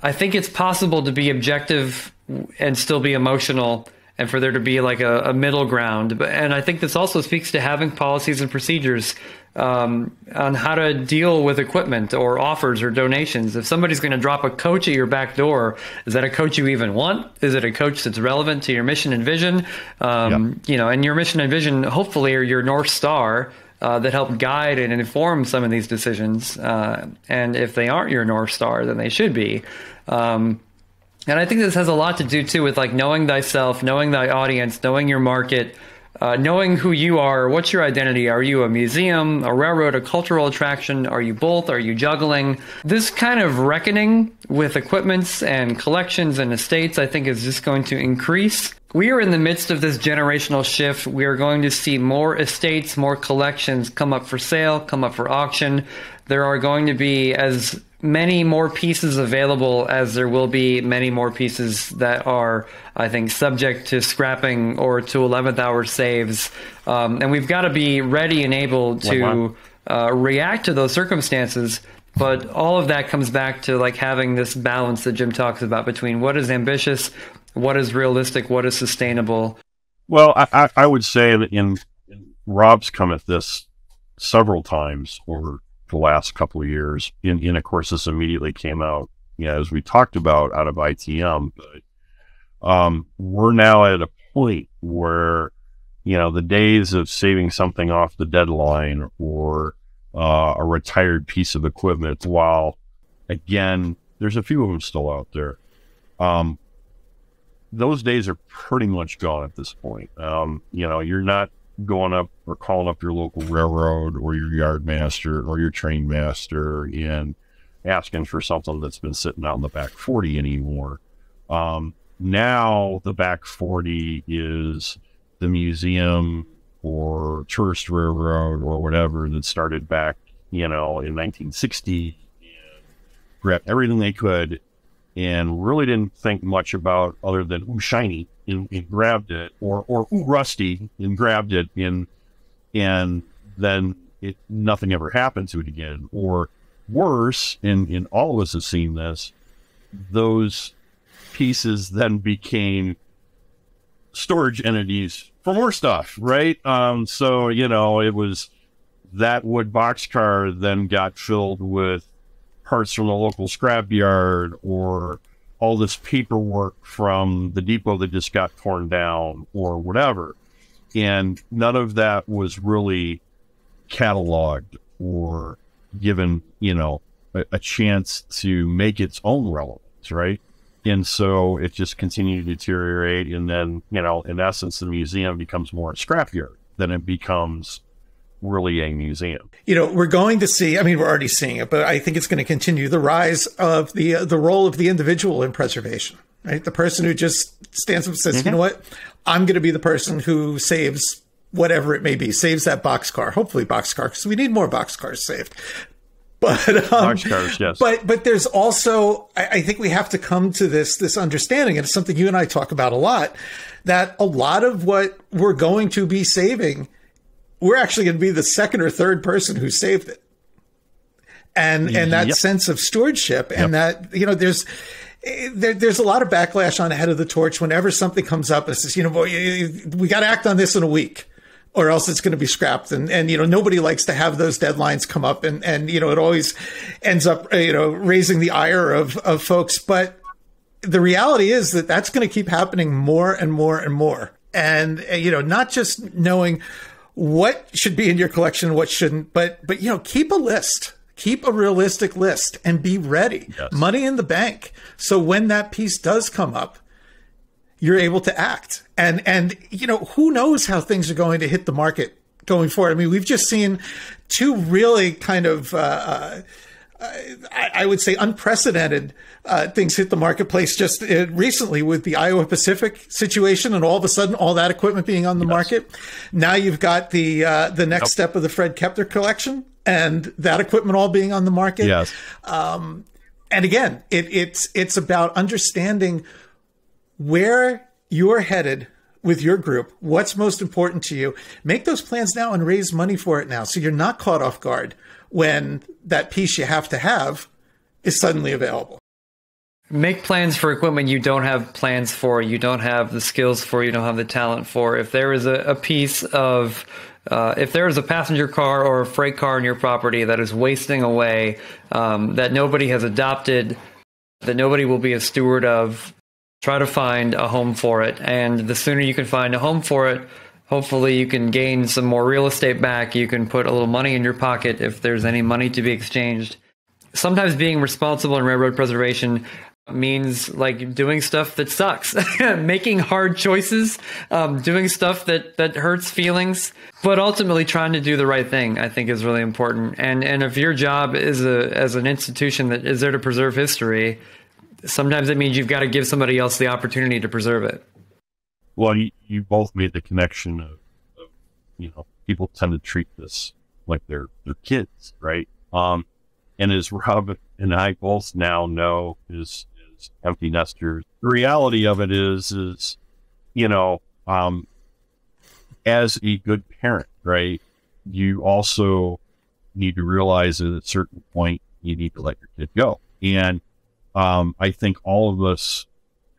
I think it's possible to be objective and still be emotional, and for there to be like a middle ground. And I think this also speaks to having policies and procedures on how to deal with equipment or offers or donations. If somebody's going to drop a coach at your back door, is that a coach you even want? Is it a coach that's relevant to your mission and vision? You know, and your mission and vision hopefully are your North Star that help guide and inform some of these decisions. And if they aren't your North Star, then they should be. And I think this has a lot to do, too, with like knowing thyself, knowing thy audience, knowing your market, knowing who you are. What's your identity? Are you a museum, a railroad, a cultural attraction? Are you both? Are you juggling? This kind of reckoning with equipments and collections and estates, I think, is just going to increase. We are in the midst of this generational shift. We are going to see more estates, more collections come up for sale, come up for auction. There are going to be as many more pieces available as there will be many more pieces that are, I think, subject to scrapping or to 11th hour saves. And we've got to be ready and able to react to those circumstances. But all of that comes back to like having this balance that Jim talks about between what is ambitious, what is realistic, what is sustainable. Well, I would say that in Rob's come at this several times over the last couple of years. In of course, this immediately came out, as we talked about, out of ITM. But we're now at a point where, the days of saving something off the deadline or a retired piece of equipment, while, again, there's a few of them still out there, those days are pretty much gone at this point. You're not going up or calling up your local railroad or your yard master or your train master and asking for something that's been sitting out in the back 40 anymore. Now the back 40 is the museum or tourist railroad or whatever that started back, in 1960 and grabbed everything they could and really didn't think much about other than, ooh, shiny, and grabbed it, or ooh, rusty, and grabbed it, and then nothing ever happened to it again. Or worse, and all of us have seen this, those pieces then became storage entities for more stuff, right? So, it was that wood boxcar then got filled with parts from the local scrapyard, or all this paperwork from the depot that just got torn down, or whatever. And none of that was really cataloged or given, a chance to make its own relevance, right? And so it just continued to deteriorate. And then, in essence, the museum becomes more a scrapyard than it becomes really a museum. We're going to see, I mean, we're already seeing it, but I think it's going to continue the rise of the role of the individual in preservation, right? The person who just stands up and says, you know what, I'm going to be the person who saves whatever it may be, saves that boxcar, hopefully boxcar, because we need more boxcars saved. But, boxcars, yes. But there's also, I think we have to come to this understanding, and it's something you and I talk about a lot, that a lot of what we're going to be saving, we're actually going to be the second or third person who saved it. And that sense of stewardship and that, there's a lot of backlash on head of the torch whenever something comes up and says, we got to act on this in a week or else it's going to be scrapped. And nobody likes to have those deadlines come up and it always ends up, raising the ire of folks. But the reality is that that's going to keep happening more and more and more. And, not just knowing what should be in your collection and what shouldn't, but keep a list. Keep a realistic list and be ready. Yes. Money in the bank. So when that piece does come up, you're able to act. And who knows how things are going to hit the market going forward. I mean, we've just seen two really kind of, I would say unprecedented things hit the marketplace just recently with the Iowa Pacific situation, and all of a sudden all that equipment being on the market. Now you've got the next step of the Fred Kepner collection and that equipment all being on the market. Yes. And again, it's about understanding where you're headed with your group, what's most important to you. Make those plans now and raise money for it now, so you're not caught off guard when that piece you have to have is suddenly available. Make plans for equipment you don't have plans for, you don't have the skills for, you don't have the talent for. If there is a piece of, if there is a passenger car or a freight car in your property that is wasting away, that nobody has adopted, that nobody will be a steward of, try to find a home for it. And the sooner you can find a home for it, hopefully you can gain some more real estate back. You can put a little money in your pocket if there's any money to be exchanged. Sometimes being responsible in railroad preservation means like doing stuff that sucks, making hard choices, doing stuff that hurts feelings, but ultimately trying to do the right thing, I think is really important. And if your job is as an institution that is there to preserve history, sometimes it means you've got to give somebody else the opportunity to preserve it. Well, you both made the connection of people tend to treat this like they're kids, right? And as Rob and I both now know is empty nesters, the reality of it is as a good parent, right, you also need to realize that at a certain point you need to let your kid go. And I think all of us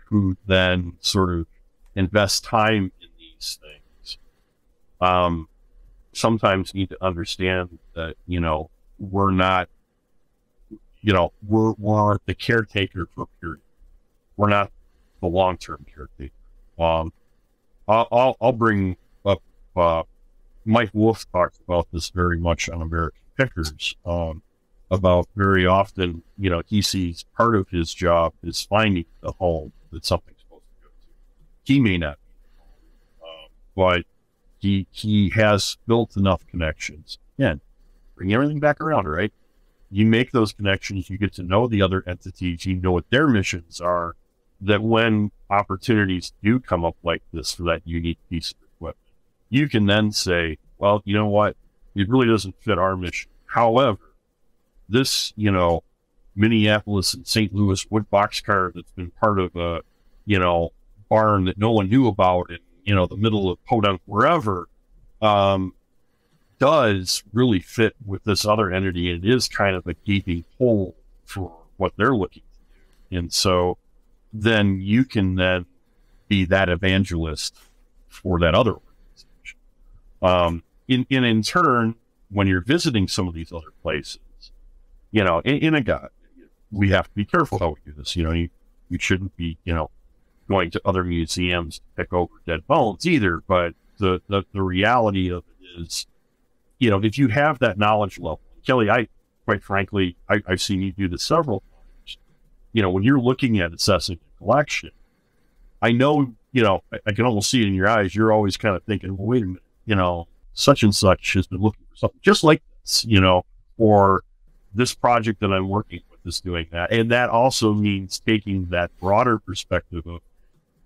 who then sort of invest time in these things sometimes need to understand that we're not we're the caretaker for a period. We're not the long-term caretaker. I'll bring up Mike Wolf talks about this very much on American Pickers, about very often, he sees part of his job is finding the home that something's supposed to go to. He may not be, but he has built enough connections. Again, bring everything back around, right? You make those connections, you get to know the other entities, you know what their missions are, that when opportunities do come up like this for that unique piece of equipment, you can then say, well, you know what? It really doesn't fit our mission. However, this, Minneapolis and St. Louis wood boxcar that's been part of a, barn that no one knew about in, the middle of Podunk, wherever, does really fit with this other entity. And it is kind of a gaping hole for what they're looking to do. And so then you can then be that evangelist for that other organization. In turn, when you're visiting some of these other places, we have to be careful how we do this. You shouldn't be, going to other museums to pick over dead bones either. But the reality of it is, if you have that knowledge level, Kelly, quite frankly, I've seen you do this several times. When you're looking at assessing a collection, I know, I can almost see it in your eyes. You're always kind of thinking, well, wait a minute, such and such has been looking for something just like this, or this project that I'm working with is doing that. And that also means taking that broader perspective of,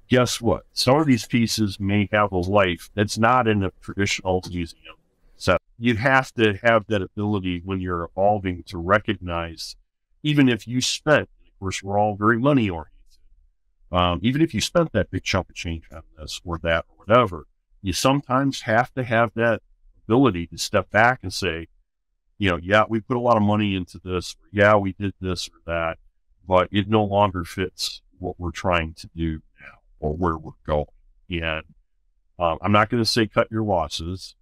guess what? Some of these pieces may have a life that's not in a traditional museum. So you have to have that ability when you're evolving to recognize, even if you spent, of course, we're all very money oriented. Even if you spent that big chunk of change on this or that or whatever, you sometimes have to have that ability to step back and say, yeah, we put a lot of money into this. Or, yeah, we did this or that, but it no longer fits what we're trying to do now or where we're going. And I'm not going to say cut your losses,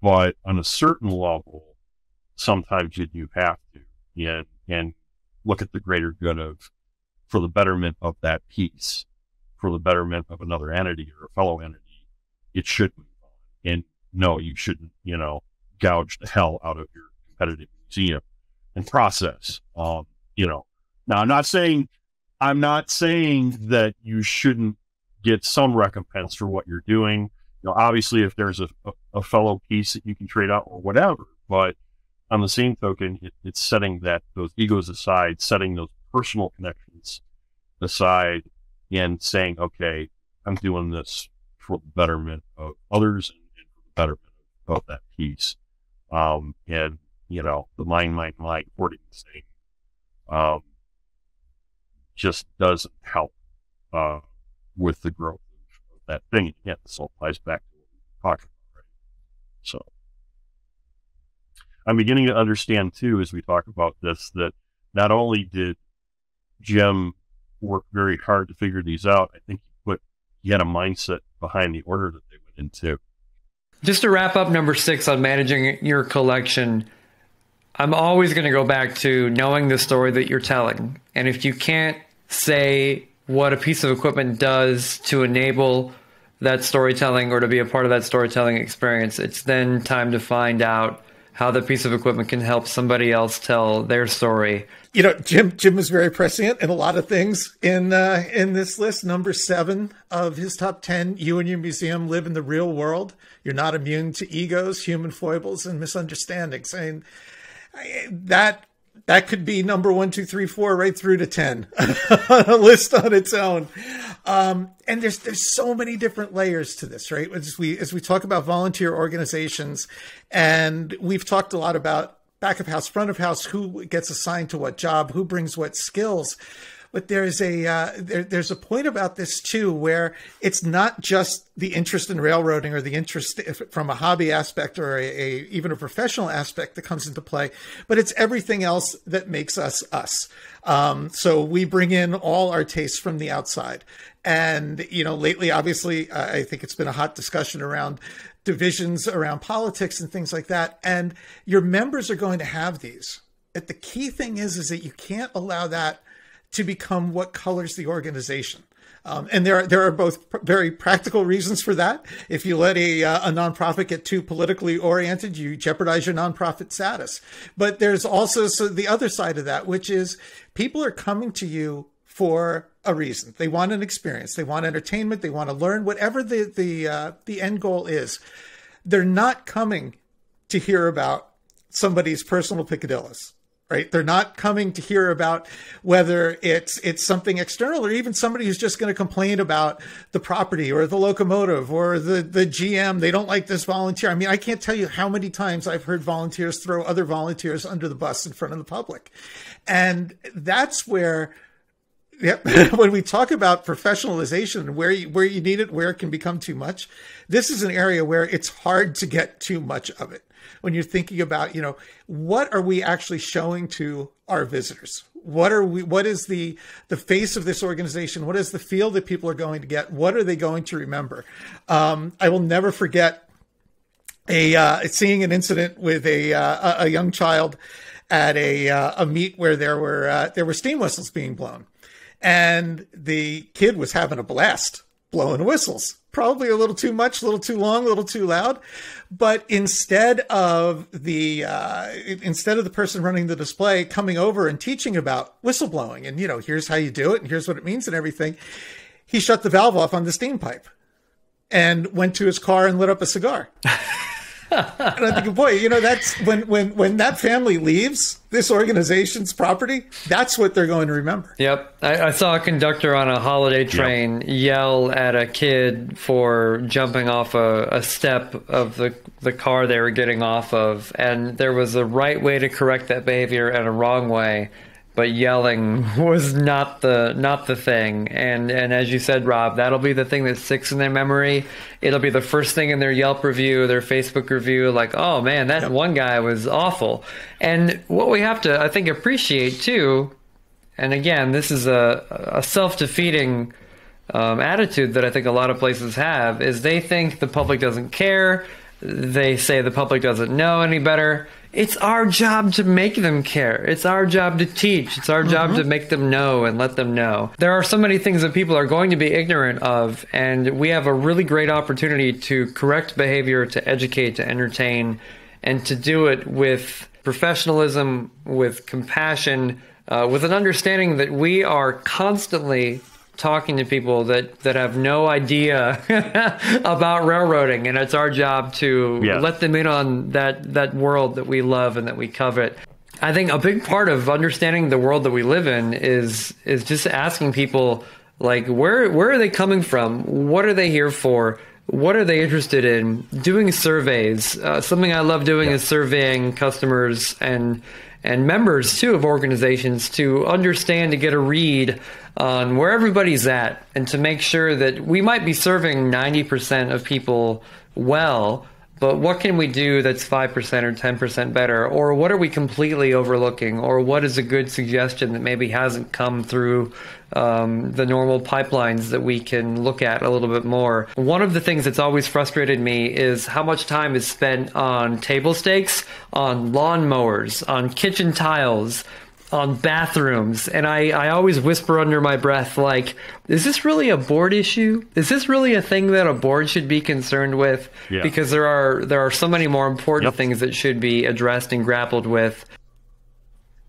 but on a certain level, sometimes you do have to, and look at the greater good for the betterment of that piece, for the betterment of another entity or a fellow entity. It should move on. And no, you shouldn't, gouge the hell out of your competitive museum and process. Now I'm not saying that you shouldn't get some recompense for what you're doing. Obviously if there's a fellow piece that you can trade out or whatever, but on the same token, it's setting those egos aside, setting those personal connections aside and saying, okay, I'm doing this for the betterment of others and for the betterment of that piece. And, the mind, hoarding thing, just doesn't help, with the growth of that thing. Again, this all ties back to what we were talking about, right? So I'm beginning to understand too, as we talk about this, that not only did Jim work very hard to figure these out, I think he had a mindset behind the order that they went into. Just to wrap up number 6 on managing your collection, I'm always going to go back to knowing the story that you're telling. And if you can't say what a piece of equipment does to enable that storytelling or to be a part of that storytelling experience, it's then time to find out how the piece of equipment can help somebody else tell their story. Jim was very prescient in a lot of things in this list. Number 7 of his top 10, you and your museum live in the real world. You're not immune to egos, human foibles, and misunderstandings. I mean, that could be number 1, 2, 3, 4, right through to 10 on a list on its own. And there's so many different layers to this, right? As we talk about volunteer organizations, and we've talked a lot about back of house, front of house, who gets assigned to what job, who brings what skills. But there's a point about this too, where it's not just the interest in railroading or the interest from a hobby aspect or even a professional aspect that comes into play, but it's everything else that makes us us. So we bring in all our tastes from the outside. And, lately, obviously, I think it's been a hot discussion around divisions around politics and things like that. And your members are going to have these. But the key thing is that you can't allow that to become what colors the organization. And there are both very practical reasons for that. If you let a nonprofit get too politically oriented, you jeopardize your nonprofit status. But there's also the other side of that, which is people are coming to you for a reason. They want an experience. They want entertainment. They want to learn, whatever the end goal is. They're not coming to hear about somebody's personal picadillos. Right? They're not coming to hear about whether it's something external or even somebody who's just going to complain about the property or the locomotive or the GM. They don't like this volunteer. I mean, I can't tell you how many times I've heard volunteers throw other volunteers under the bus in front of the public. And that's where, when we talk about professionalization, where you need it, where it can become too much, this is an area where it's hard to get too much of it. When you're thinking about, what are we actually showing to our visitors? What is the face of this organization? What is the feel that people are going to get? What are they going to remember? I will never forget seeing an incident with a young child at a meet where there were steam whistles being blown, and the kid was having a blast blowing whistles. Probably a little too much, a little too long, a little too loud. But instead of the person running the display coming over and teaching about whistleblowing and, here's how you do it and here's what it means and everything, he shut the valve off on the steam pipe and went to his car and lit up a cigar. And I think, boy, you know, that's when that family leaves this organization's property, that's what they're going to remember. Yep. I saw a conductor on a holiday train yell at a kid for jumping off a step of the car they were getting off of. And there was a right way to correct that behavior and a wrong way. But yelling was not the thing. And as you said, Rob, that'll be the thing that sticks in their memory. It'll be the first thing in their Yelp review, their Facebook review, like, oh man, that one guy was awful. And what we have to, I think, appreciate too, and again, this is a self-defeating attitude that I think a lot of places have, is they think the public doesn't care. They say the public doesn't know any better. It's our job to make them care. It's our job to teach. It's our job to make them know and let them know. There are so many things that people are going to be ignorant of, and we have a really great opportunity to correct behavior, to educate, to entertain, and to do it with professionalism, with compassion, with an understanding that we are constantly talking to people that have no idea about railroading, and it's our job to let them in on that world that we love and that we covet. I think a big part of understanding the world that we live in is just asking people, like, where are they coming from? What are they here for? What are they interested in? Doing surveys. Something I love doing is surveying customers and members too of organizations to understand, to get a read on where everybody's at, and to make sure that we might be serving 90% of people well, but what can we do that's 5% or 10% better? Or what are we completely overlooking? Or what is a good suggestion that maybe hasn't come through the normal pipelines that we can look at a little bit more? One of the things that's always frustrated me is how much time is spent on table stakes, on lawnmowers, on kitchen tiles, on bathrooms. And I always whisper under my breath, like, is this really a board issue? Is this really a thing that a board should be concerned with? Yeah. Because there are so many more important things that should be addressed and grappled with.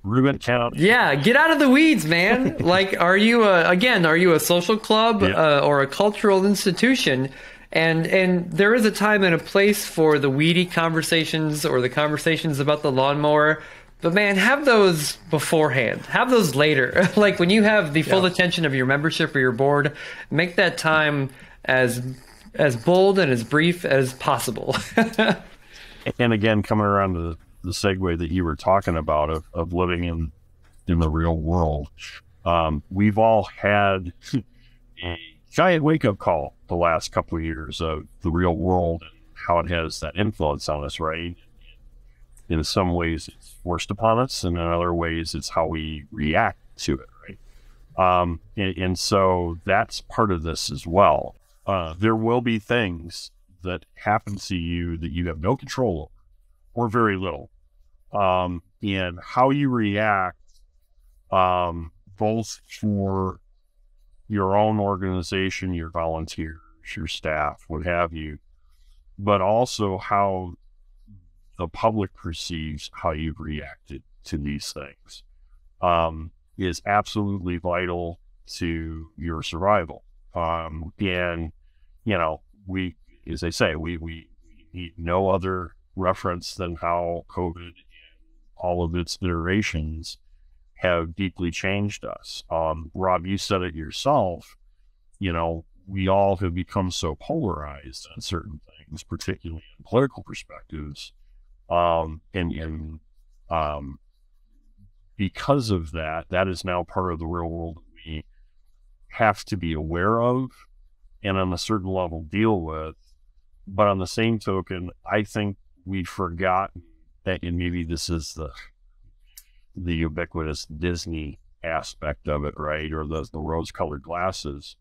Ruben count. Yeah, get out of the weeds, man. Like, are you a social club or a cultural institution? And there is a time and a place for the weedy conversations or the conversations about the lawnmower. But man, have those beforehand. Have those later. Like when you have the full attention of your membership or your board, make that time as bold and as brief as possible. And again, coming around to the segue that you were talking about of living in the real world, we've all had a giant wake-up call the last couple of years of the real world and how it has that influence on us, right? In some ways, it's forced upon us, and in other ways, it's how we react to it, right? And so that's part of this as well. There will be things that happen to you that you have no control over, or very little. And how you react, both for your own organization, your volunteers, your staff, what have you, but also how the public perceives how you've reacted to these things, is absolutely vital to your survival. And, you know, as I say, we need no other reference than how COVID and all of its iterations have deeply changed us. Rob, you said it yourself, you know, we all have become so polarized on certain things, particularly in political perspectives. And because of that is now part of the real world that we have to be aware of and on a certain level deal with. But on the same token, I think we've forgotten that, and maybe this is the ubiquitous Disney aspect of it, right? Or the rose-colored glasses.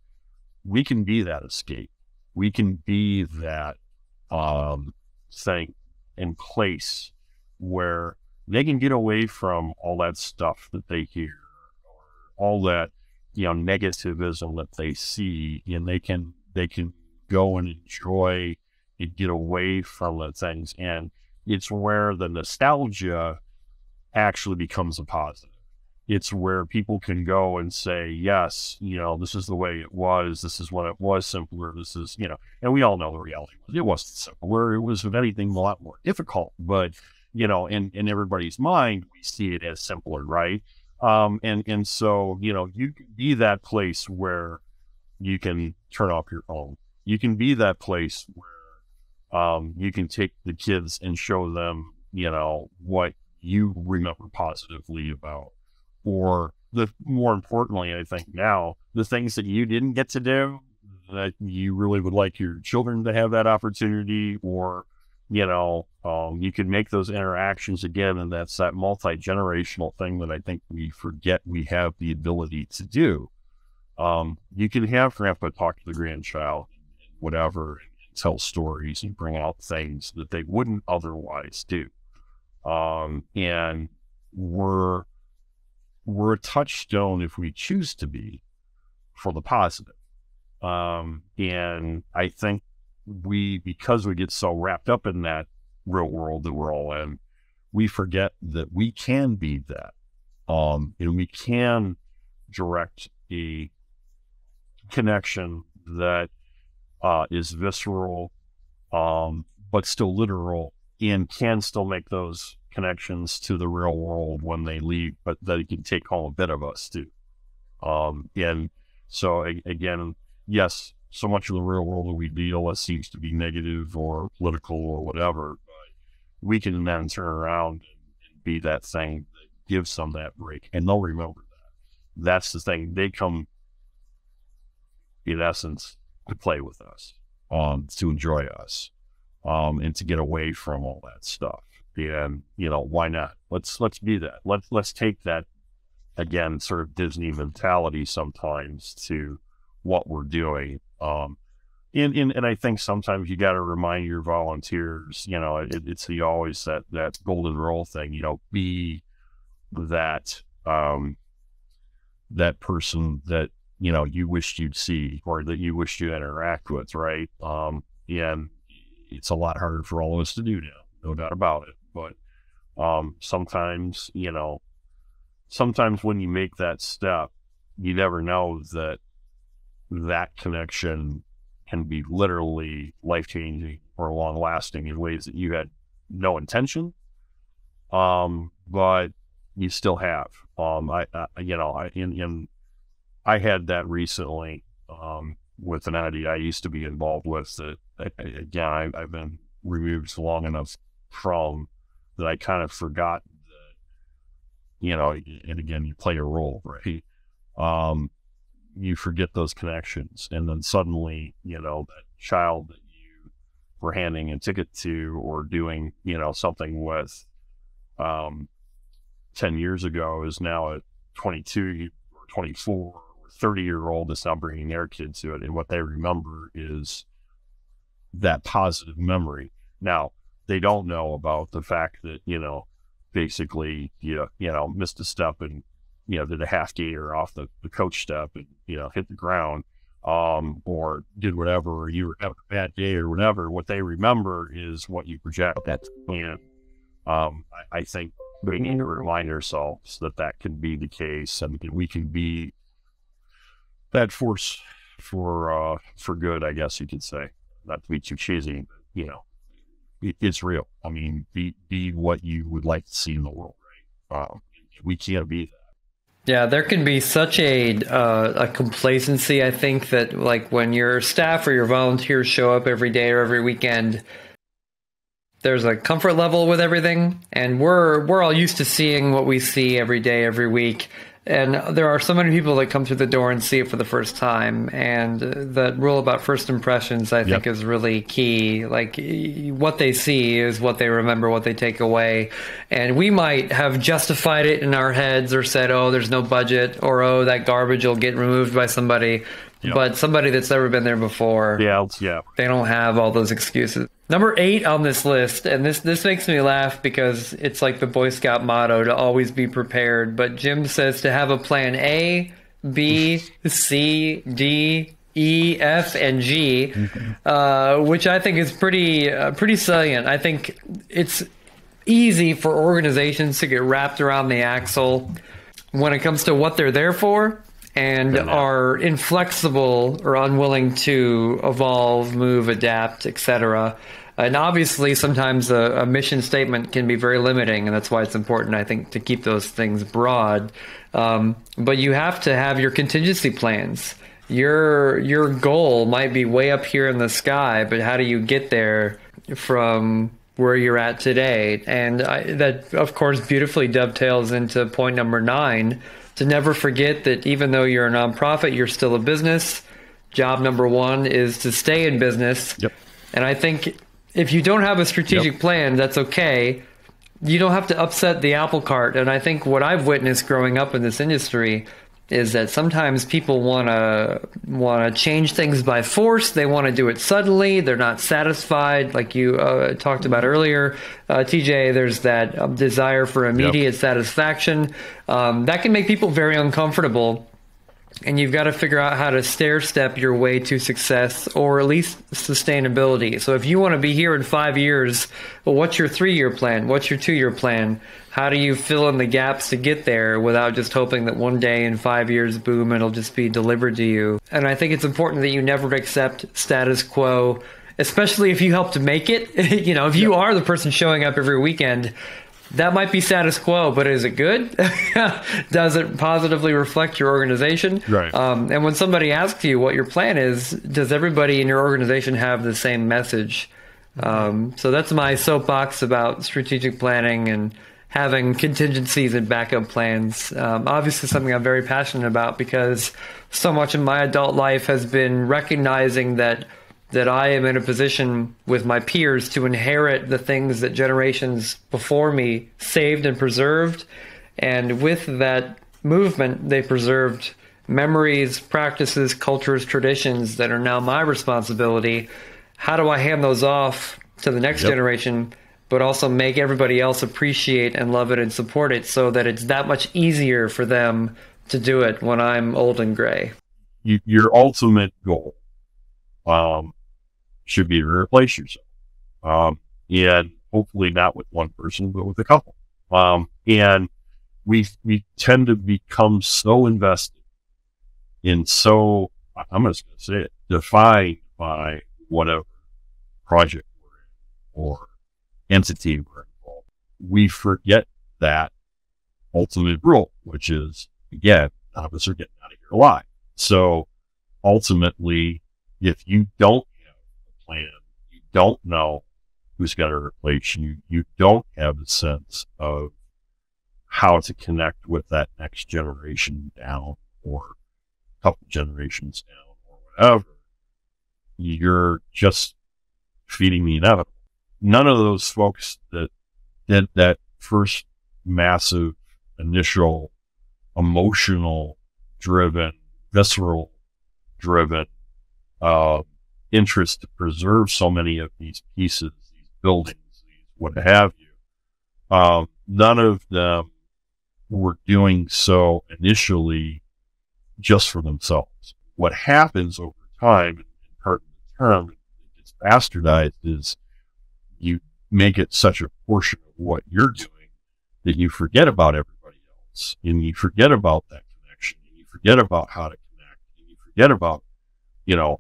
We can be that escape. We can be that thing in place where they can get away from all that stuff that they hear, or all that, you know, negativism that they see, and they can go and enjoy and get away from the things. And it's where the nostalgia actually becomes a positive. It's where people can go and say, yes, this is the way it was. This is when it was simpler. This is, and we all know the reality. It wasn't simple. Where it was, if anything, a lot more difficult. But, in everybody's mind, we see it as simpler, right? And so, you can be that place where you can turn off your phone. You can be that place where you can take the kids and show them, what you remember positively about. Or more importantly, I think now, the things that you didn't get to do that you really would like your children to have that opportunity, or, you can make those interactions again. And that's that multi-generational thing that I think we forget we have the ability to do. You can have grandpa talk to the grandchild, whatever, and tell stories and bring out things that they wouldn't otherwise do. And we're a touchstone, if we choose to be, for the positive. And I think because we get so wrapped up in that real world that we're all in, we forget that we can be that. And we can direct a connection that is visceral, but still literal, and can still make those connections to the real world when they leave, but that it can take home a bit of us too. And so again, yes, so much of the real world that we deal with seems to be negative or political or whatever, but we can then turn around and be that thing that gives them that break, and they'll remember that. That's the thing. They come, in essence, to play with us, to enjoy us, and to get away from all that stuff. And, why not? Let's be that. Let's take that, again, sort of Disney mentality sometimes to what we're doing. And I think sometimes you got to remind your volunteers, it's always that golden rule thing, be that, that person that, you wished you'd see, or that you wished you interact with. Right. And it's a lot harder for all of us to do now, no doubt about it. But sometimes when you make that step, you never know that connection can be literally life-changing or long-lasting in ways that you had no intention, but you still have. I had that recently with an entity I used to be involved with that, again, I've been removed long enough from that I kind of forgot that, and again, you play a role, right? You forget those connections, and then suddenly, that child that you were handing a ticket to or doing, something with 10 years ago is now at 22 or 24 or 30-year-old that's now bringing their kids to it. And what they remember is that positive memory. Now, they don't know about the fact that, basically, missed a step and, did a half gator off the coach step and, hit the ground, or did whatever, or you were having a bad day or whatever. What they remember is what you project. And I think we need to remind ourselves that can be the case, and we can be that force for good, I guess you could say. Not to be too cheesy, it's real. I mean, be what you would like to see in the world, right? We can't be that. Yeah, there can be such a complacency, I think, that like when your staff or your volunteers show up every day or every weekend, there's a comfort level with everything, and we're all used to seeing what we see every day, every week. And there are so many people that come through the door and see it for the first time. And that rule about first impressions, I think, is really key. Like, what they see is what they remember, what they take away. And we might have justified it in our heads or said, oh, there's no budget, or, oh, that garbage will get removed by somebody. Yep. But somebody that's never been there before, they don't have all those excuses. Number 8 on this list, and this makes me laugh because it's like the Boy Scout motto to always be prepared. But Jim says to have a plan A, B, C, D, E, F, and G, which I think is pretty salient. I think it's easy for organizations to get wrapped around the axle when it comes to what they're there for and are inflexible or unwilling to evolve, move, adapt, etc. And obviously, sometimes a mission statement can be very limiting, and that's why it's important, I think, to keep those things broad. But you have to have your contingency plans. Your goal might be way up here in the sky, but how do you get there from where you're at today? And that, of course, beautifully dovetails into point number 9, to never forget that even though you're a nonprofit, you're still a business. Job number 1 is to stay in business. Yep. And I think if you don't have a strategic plan, that's okay. You don't have to upset the apple cart. And I think what I've witnessed growing up in this industry is that sometimes people want to change things by force. They want to do it suddenly. They're not satisfied, like you talked about earlier, TJ. There's that desire for immediate satisfaction that can make people very uncomfortable. And you've got to figure out how to stair-step your way to success, or at least sustainability. So if you want to be here in 5 years, well, what's your 3-year plan? What's your 2-year plan? How do you fill in the gaps to get there without just hoping that one day in 5 years, boom, it'll just be delivered to you? And I think it's important that you never accept status quo, especially if you help to make it. If you are the person showing up every weekend, that might be status quo, but is it good? Does it positively reflect your organization? Right. And when somebody asks you what your plan is, does everybody in your organization have the same message? So that's my soapbox about strategic planning and having contingencies and backup plans. Obviously something I'm very passionate about, because so much of my adult life has been recognizing that I am in a position with my peers to inherit the things that generations before me saved and preserved. And with that movement, they preserved memories, practices, cultures, traditions that are now my responsibility. How do I hand those off to the next generation, but also make everybody else appreciate and love it and support it, so that it's that much easier for them to do it when I'm old and gray? Your ultimate goal should be to replace yourself. And hopefully not with one person, but with a couple. And we tend to become so invested in I'm just going to say it, defined by whatever project we're in or entity we're involved. We forget that ultimate rule, which is, again, none of us are getting out of here alive. So ultimately, if you don't plan, you don't know who's going to replace you, you don't have a sense of how to connect with that next generation down, or a couple generations down, or whatever, you're just feeding the inevitable. None of those folks that did that first massive initial emotional driven, visceral driven interest to preserve so many of these pieces, these buildings, these what have you. None of them were doing so initially just for themselves. What happens over time, and part of the term, it gets bastardized, is you make it such a portion of what you're doing that you forget about everybody else, and you forget about that connection, and you forget about how to connect, and you forget about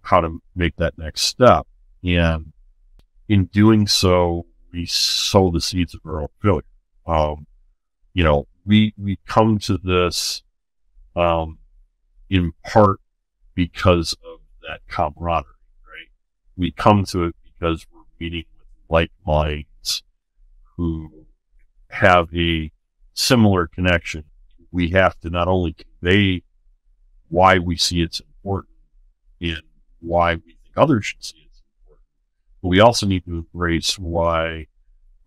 how to make that next step. And in doing so, we sow the seeds of our own failure. We come to this, in part because of that camaraderie, right? We come to it because we're meeting with like minds who have a similar connection. We have to not only convey why we see it's important and why we think others should see it's important, but we also need to embrace why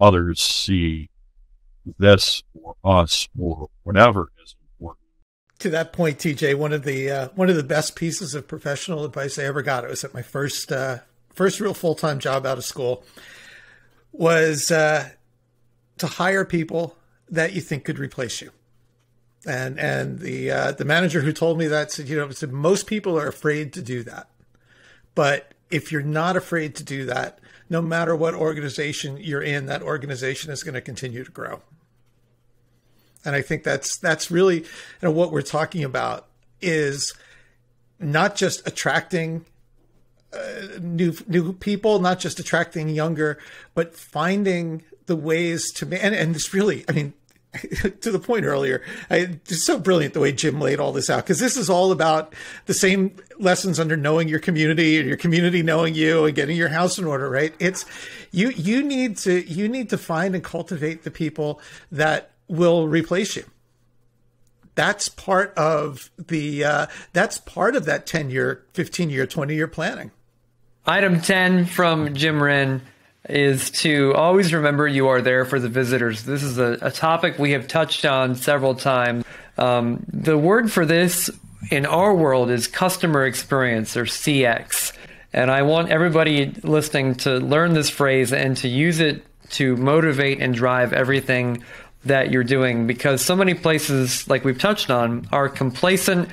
others see this or us or whatever as important. To that point, TJ, one of the best pieces of professional advice I ever got, it was at my first real full-time job out of school, was to hire people that you think could replace you. And the manager who told me that said, most people are afraid to do that. But if you're not afraid to do that, no matter what organization you're in, that organization is going to continue to grow. And I think that's really, what we're talking about is not just attracting new people, not just attracting younger, but finding the ways to and this really, I mean, to the point earlier, it's so brilliant the way Jim laid all this out, because this is all about the same lessons under knowing your community and your community knowing you and getting your house in order, right? It's you need to find and cultivate the people that will replace you. That's part of that 10-year, 15-year, 20-year planning. Item 10 from Jim Wrinn is to always remember you are there for the visitors. This is a topic we have touched on several times. The word for this in our world is customer experience, or CX. And I want everybody listening to learn this phrase and to use it to motivate and drive everything that you're doing, because so many places, like we've touched on, are complacent,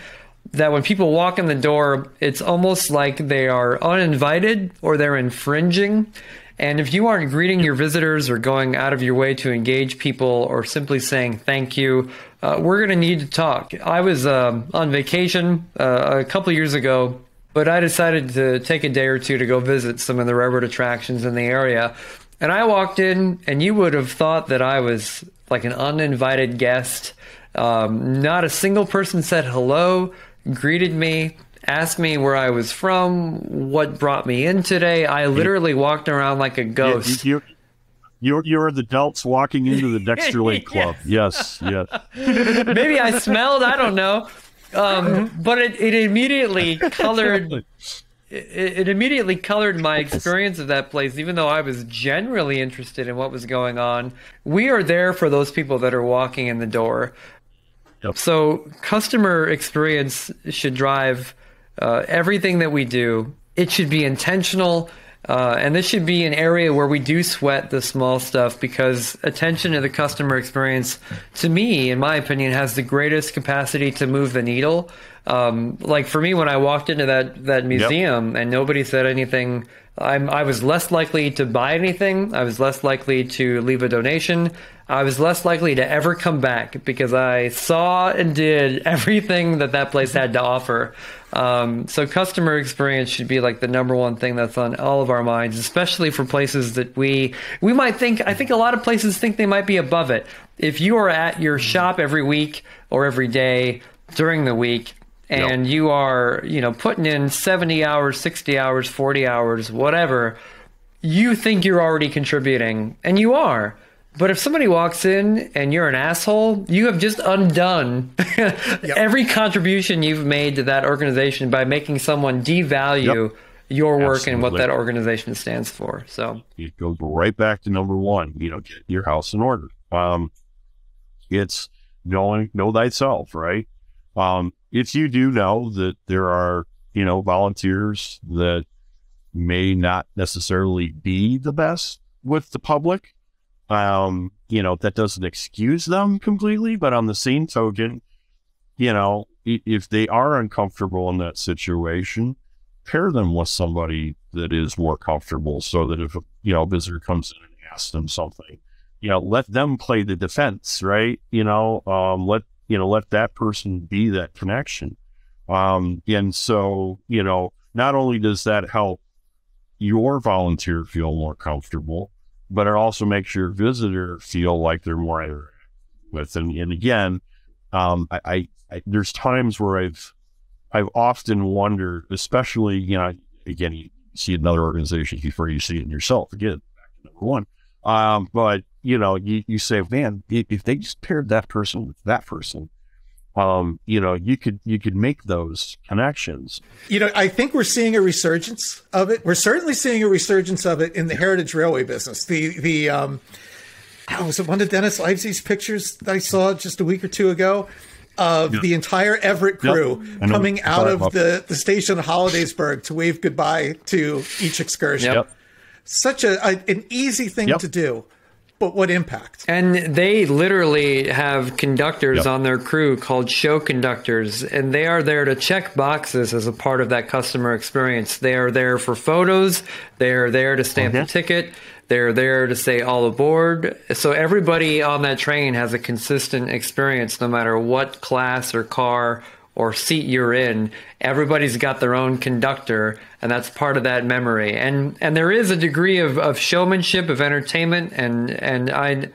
that when people walk in the door, it's almost like they are uninvited or they're infringing. And if you aren't greeting your visitors or going out of your way to engage people or simply saying thank you, we're going to need to talk. I was on vacation a couple of years ago, but I decided to take a day or two to go visit some of the railroad attractions in the area. And I walked in, and you would have thought that I was like an uninvited guest. Not a single person said hello, greeted me, asked me where I was from, what brought me in today. I literally walked around like a ghost. You're the adults walking into the Dexter Lake Club. Yes. Maybe I smelled, I don't know. But it immediately colored... It immediately colored my experience of that place, even though I was generally interested in what was going on. We are there for those people that are walking in the door. Yep. So customer experience should drive everything that we do. It should be intentional. And this should be an area where we do sweat the small stuff, because attention to the customer experience, to me, in my opinion, has the greatest capacity to move the needle. Like for me, when I walked into that museum and nobody said anything, I was less likely to buy anything. I was less likely to leave a donation. I was less likely to ever come back, because I saw and did everything that place had to offer. So customer experience should be like the number one thing that's on all of our minds, especially for places that we might think, I think a lot of places think they might be above it. If you are at your shop every week or every day during the week, and you are, putting in 70 hours, 60 hours, 40 hours, whatever, you think you're already contributing, and you are. But if somebody walks in and you're an asshole, you have just undone every contribution you've made to that organization by making someone devalue your work and what that organization stands for. So you go right back to number one, get your house in order. It's know thyself, right? If you do know that there are, volunteers that may not necessarily be the best with the public, that doesn't excuse them completely, but on the same token, if they are uncomfortable in that situation, pair them with somebody that is more comfortable, so that if a visitor comes in and asks them something, let them play the defense, right? Let that person be that connection. And so, not only does that help your volunteer feel more comfortable, but it also makes your visitor feel like they're more interactive with. And again, I there's times where I've often wondered, especially, again, you see another organization before you see it in yourself. Again, back to number one. But you say, man, if they just paired that person with that person, you could make those connections. I think we're seeing a resurgence of it. We're certainly seeing a resurgence of it in the heritage railway business. Was it one of Dennis Livesey's pictures that I saw just a week or two ago of the entire Everett crew coming out of the station of Hollidaysburg to wave goodbye to each excursion. Yep. Such an easy thing to do. But what impact? And they literally have conductors on their crew called show conductors, and they are there to check boxes as a part of that customer experience. They are there for photos. They are there to stamp the ticket. They're there to say all aboard. So everybody on that train has a consistent experience, no matter what class or car or seat you're in. Everybody's got their own conductor, and that's part of that memory. And there is a degree of showmanship, of entertainment, and I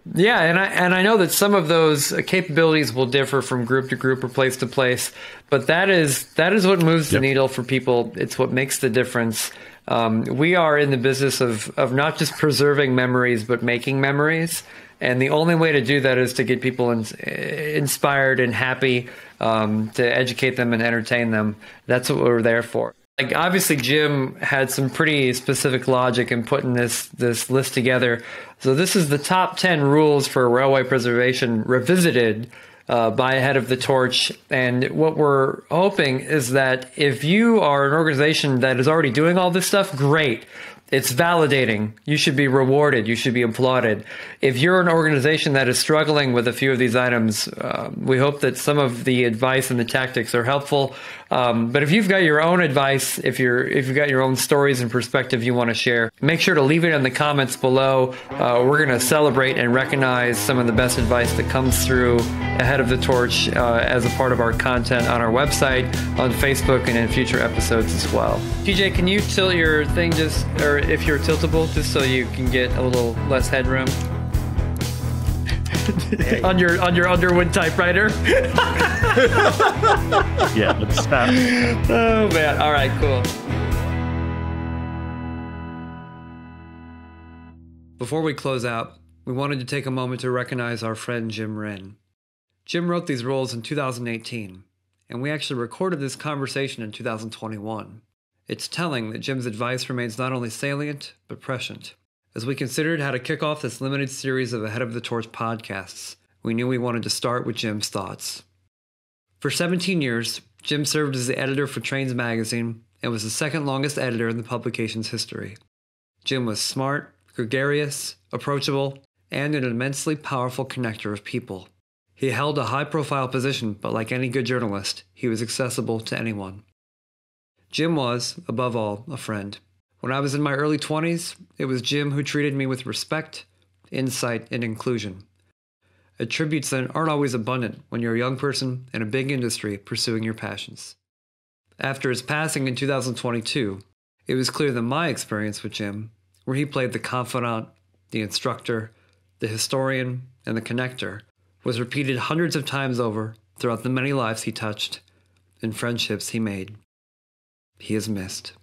know that some of those capabilities will differ from group to group or place to place, but that is what moves the needle for people. It's what makes the difference. We are in the business of not just preserving memories, but making memories. And the only way to do that is to get people inspired and happy, to educate them and entertain them. That's what we're there for. Like, obviously, Jim had some pretty specific logic in putting this list together. So this is the top 10 rules for railway preservation revisited by Ahead of the Torch. And what we're hoping is that if you are an organization that is already doing all this stuff, great. It's validating. You should be rewarded. You should be applauded. If you're an organization that is struggling with a few of these items, we hope that some of the advice and the tactics are helpful. But if you've got your own advice, if you've got your own stories and perspective you want to share, make sure to leave it in the comments below. We're going to celebrate and recognize some of the best advice that comes through Ahead of the Torch as a part of our content on our website, on Facebook, and in future episodes as well. TJ, can you tilt your thing or if you're tiltable, just so you can get a little less headroom on your Underwood typewriter? Yeah, let's stop. Oh man! All right, cool. Before we close out, we wanted to take a moment to recognize our friend Jim Wrinn. Jim wrote these rules in 2018, and we actually recorded this conversation in 2021. It's telling that Jim's advice remains not only salient, but prescient. As we considered how to kick off this limited series of Ahead of the Torch podcasts, we knew we wanted to start with Jim's thoughts. For 17 years, Jim served as the editor for Trains magazine and was the second longest editor in the publication's history. Jim was smart, gregarious, approachable, and an immensely powerful connector of people. He held a high-profile position, but like any good journalist, he was accessible to anyone. Jim was, above all, a friend. When I was in my early 20s, it was Jim who treated me with respect, insight, and inclusion. Attributes that aren't always abundant when you're a young person in a big industry pursuing your passions. After his passing in 2022, it was clear that my experience with Jim, where he played the confidant, the instructor, the historian, and the connector, was repeated hundreds of times over throughout the many lives he touched and friendships he made. He is missed.